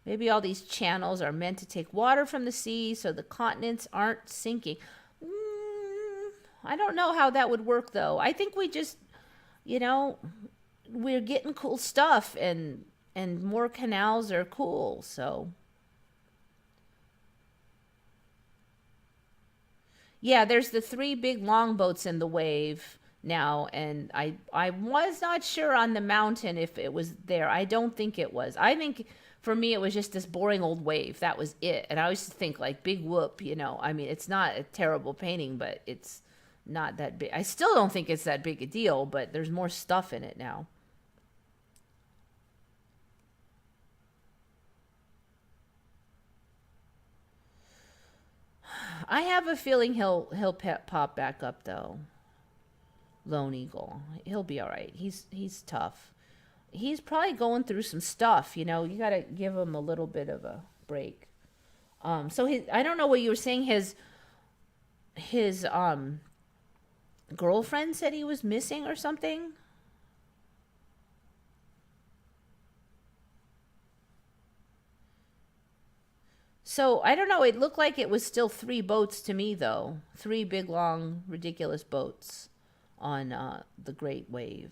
Maybe all these channels are meant to take water from the sea so the continents aren't sinking. I don't know how that would work, though. I think we just, we're getting cool stuff, and more canals are cool, so. Yeah, there's the 3 big longboats in the wave now, and I was not sure on the mountain if it was there. I don't think it was. I think for me it was just this boring old wave. That was it. And I used to think like big whoop, I mean, it's not a terrible painting, but it's not that big. I still don't think it's that big a deal, but there's more stuff in it now. I have a feeling he'll pop back up though. Lone Eagle. He'll be all right. He's tough. He's probably going through some stuff, you know. You got to give him a little bit of a break. So I don't know what you were saying. His girlfriend said he was missing or something. So I don't know. It looked like it was still 3 boats to me, though. 3 big, long, ridiculous boats on the Great Wave.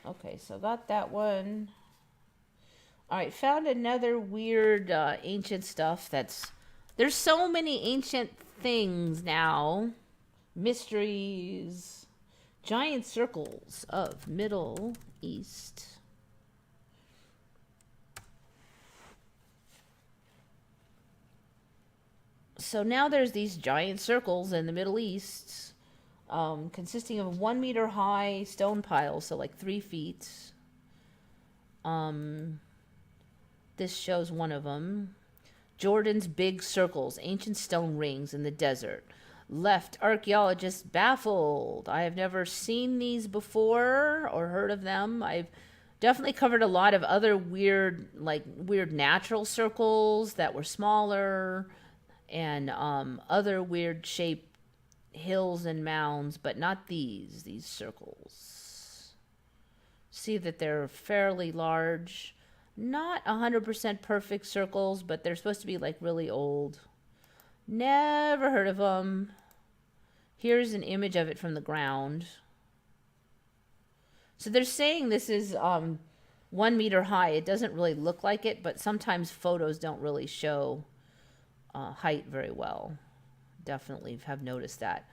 Okay, so got that one. All right, found another weird ancient stuff there's so many ancient things now. Mysteries. Giant circles of Middle East. So now there's these giant circles in the Middle East, consisting of 1 meter high stone piles, so like 3 feet. This shows one of them. Jordan's big circles, ancient stone rings in the desert. Left archaeologists baffled. I have never seen these before or heard of them. I've definitely covered a lot of other weird natural circles that were smaller, and other weird shaped hills and mounds, but not these circles. See that they're fairly large. Not 100% perfect circles, but they're supposed to be like really old. Never heard of them. Here's an image of it from the ground. So they're saying this is 1 meter high. It doesn't really look like it, but sometimes photos don't really show height very well. Definitely have noticed that.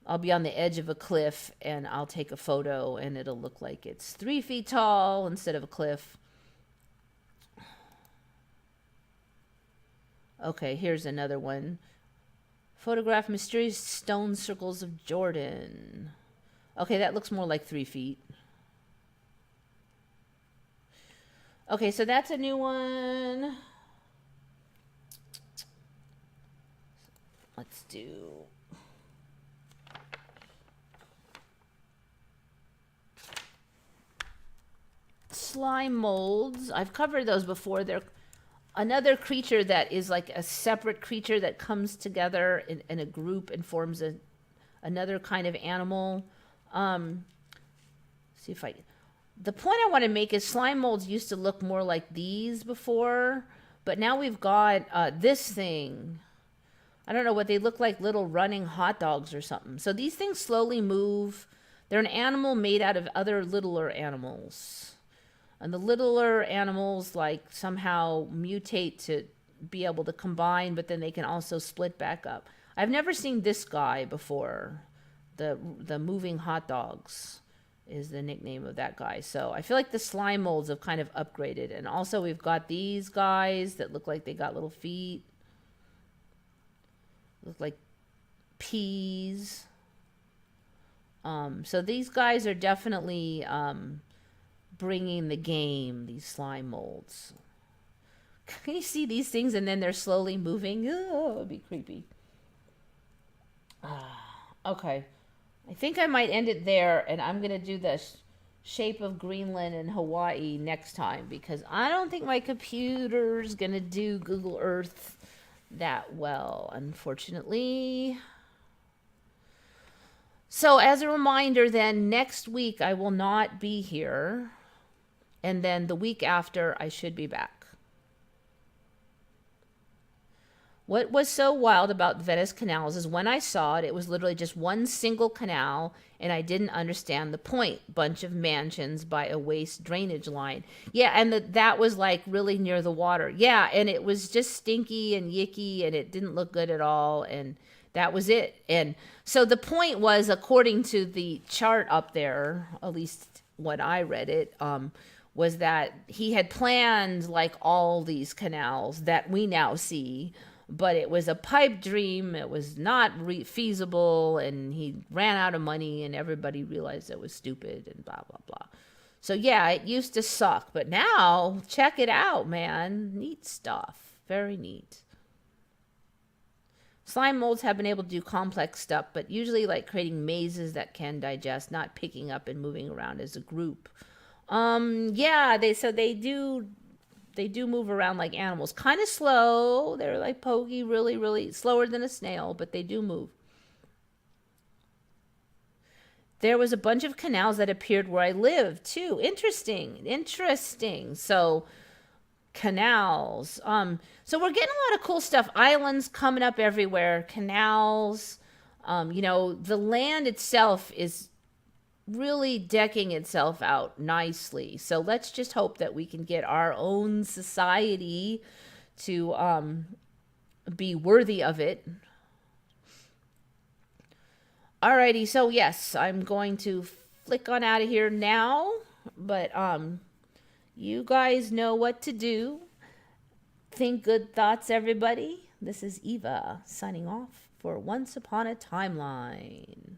I'll be on the edge of a cliff and I'll take a photo and it'll look like it's 3 feet tall instead of a cliff. Okay, here's another one. Photograph mysterious stone circles of Jordan. Okay, that looks more like 3 feet. Okay, so that's a new one. Let's do... slime molds. I've covered those before. They're another creature that is like a separate creature that comes together in a group and forms another kind of animal. See if the point I want to make is slime molds used to look more like these before, but now we've got this thing. I don't know what they look like, little running hot dogs or something. So these things slowly move. They're an animal made out of other littler animals. And the littler animals like somehow mutate to be able to combine, but then they can also split back up. I've never seen this guy before. The moving hot dogs is the nickname of that guy. So I feel like the slime molds have kind of upgraded. And also we've got these guys that look like they got little feet. Look like peas. So these guys are definitely... bringing the game, these slime molds. Can you see these things and then they're slowly moving? Oh, it'd be creepy. Okay. I think I might end it there, and I'm going to do the shape of Greenland and Hawaii next time, because I don't think my computer's going to do Google Earth that well, unfortunately. So as a reminder, then, next week I will not be here. And then the week after, I should be back. What was so wild about the Venice canals is when I saw it, it was literally just one single canal, and I didn't understand the point. Bunch of mansions by a waste drainage line. Yeah, and that was like really near the water. Yeah, and it was just stinky and yicky, and it didn't look good at all, and that was it. And so the point was, according to the chart up there, at least when I read it, was that he had planned like all these canals that we now see, but it was a pipe dream. It was not feasible, and he ran out of money, and everybody realized it was stupid and blah, blah, blah. So yeah, it used to suck, but now check it out, man. Neat stuff. Very neat. Slime molds have been able to do complex stuff, but usually like creating mazes that can digest, not picking up and moving around as a group. Yeah, they do move around like animals. Kind of slow. They're like pokey, really, really slower than a snail, but they do move. There was a bunch of canals that appeared where I lived too. Interesting. So canals. So we're getting a lot of cool stuff. Islands coming up everywhere. Canals. The land itself is really decking itself out nicely. So let's just hope that we can get our own society to be worthy of it. Alrighty, so yes, I'm going to flick on out of here now, but you guys know what to do. Think good thoughts, everybody. This is Eva signing off for Once Upon a Timeline.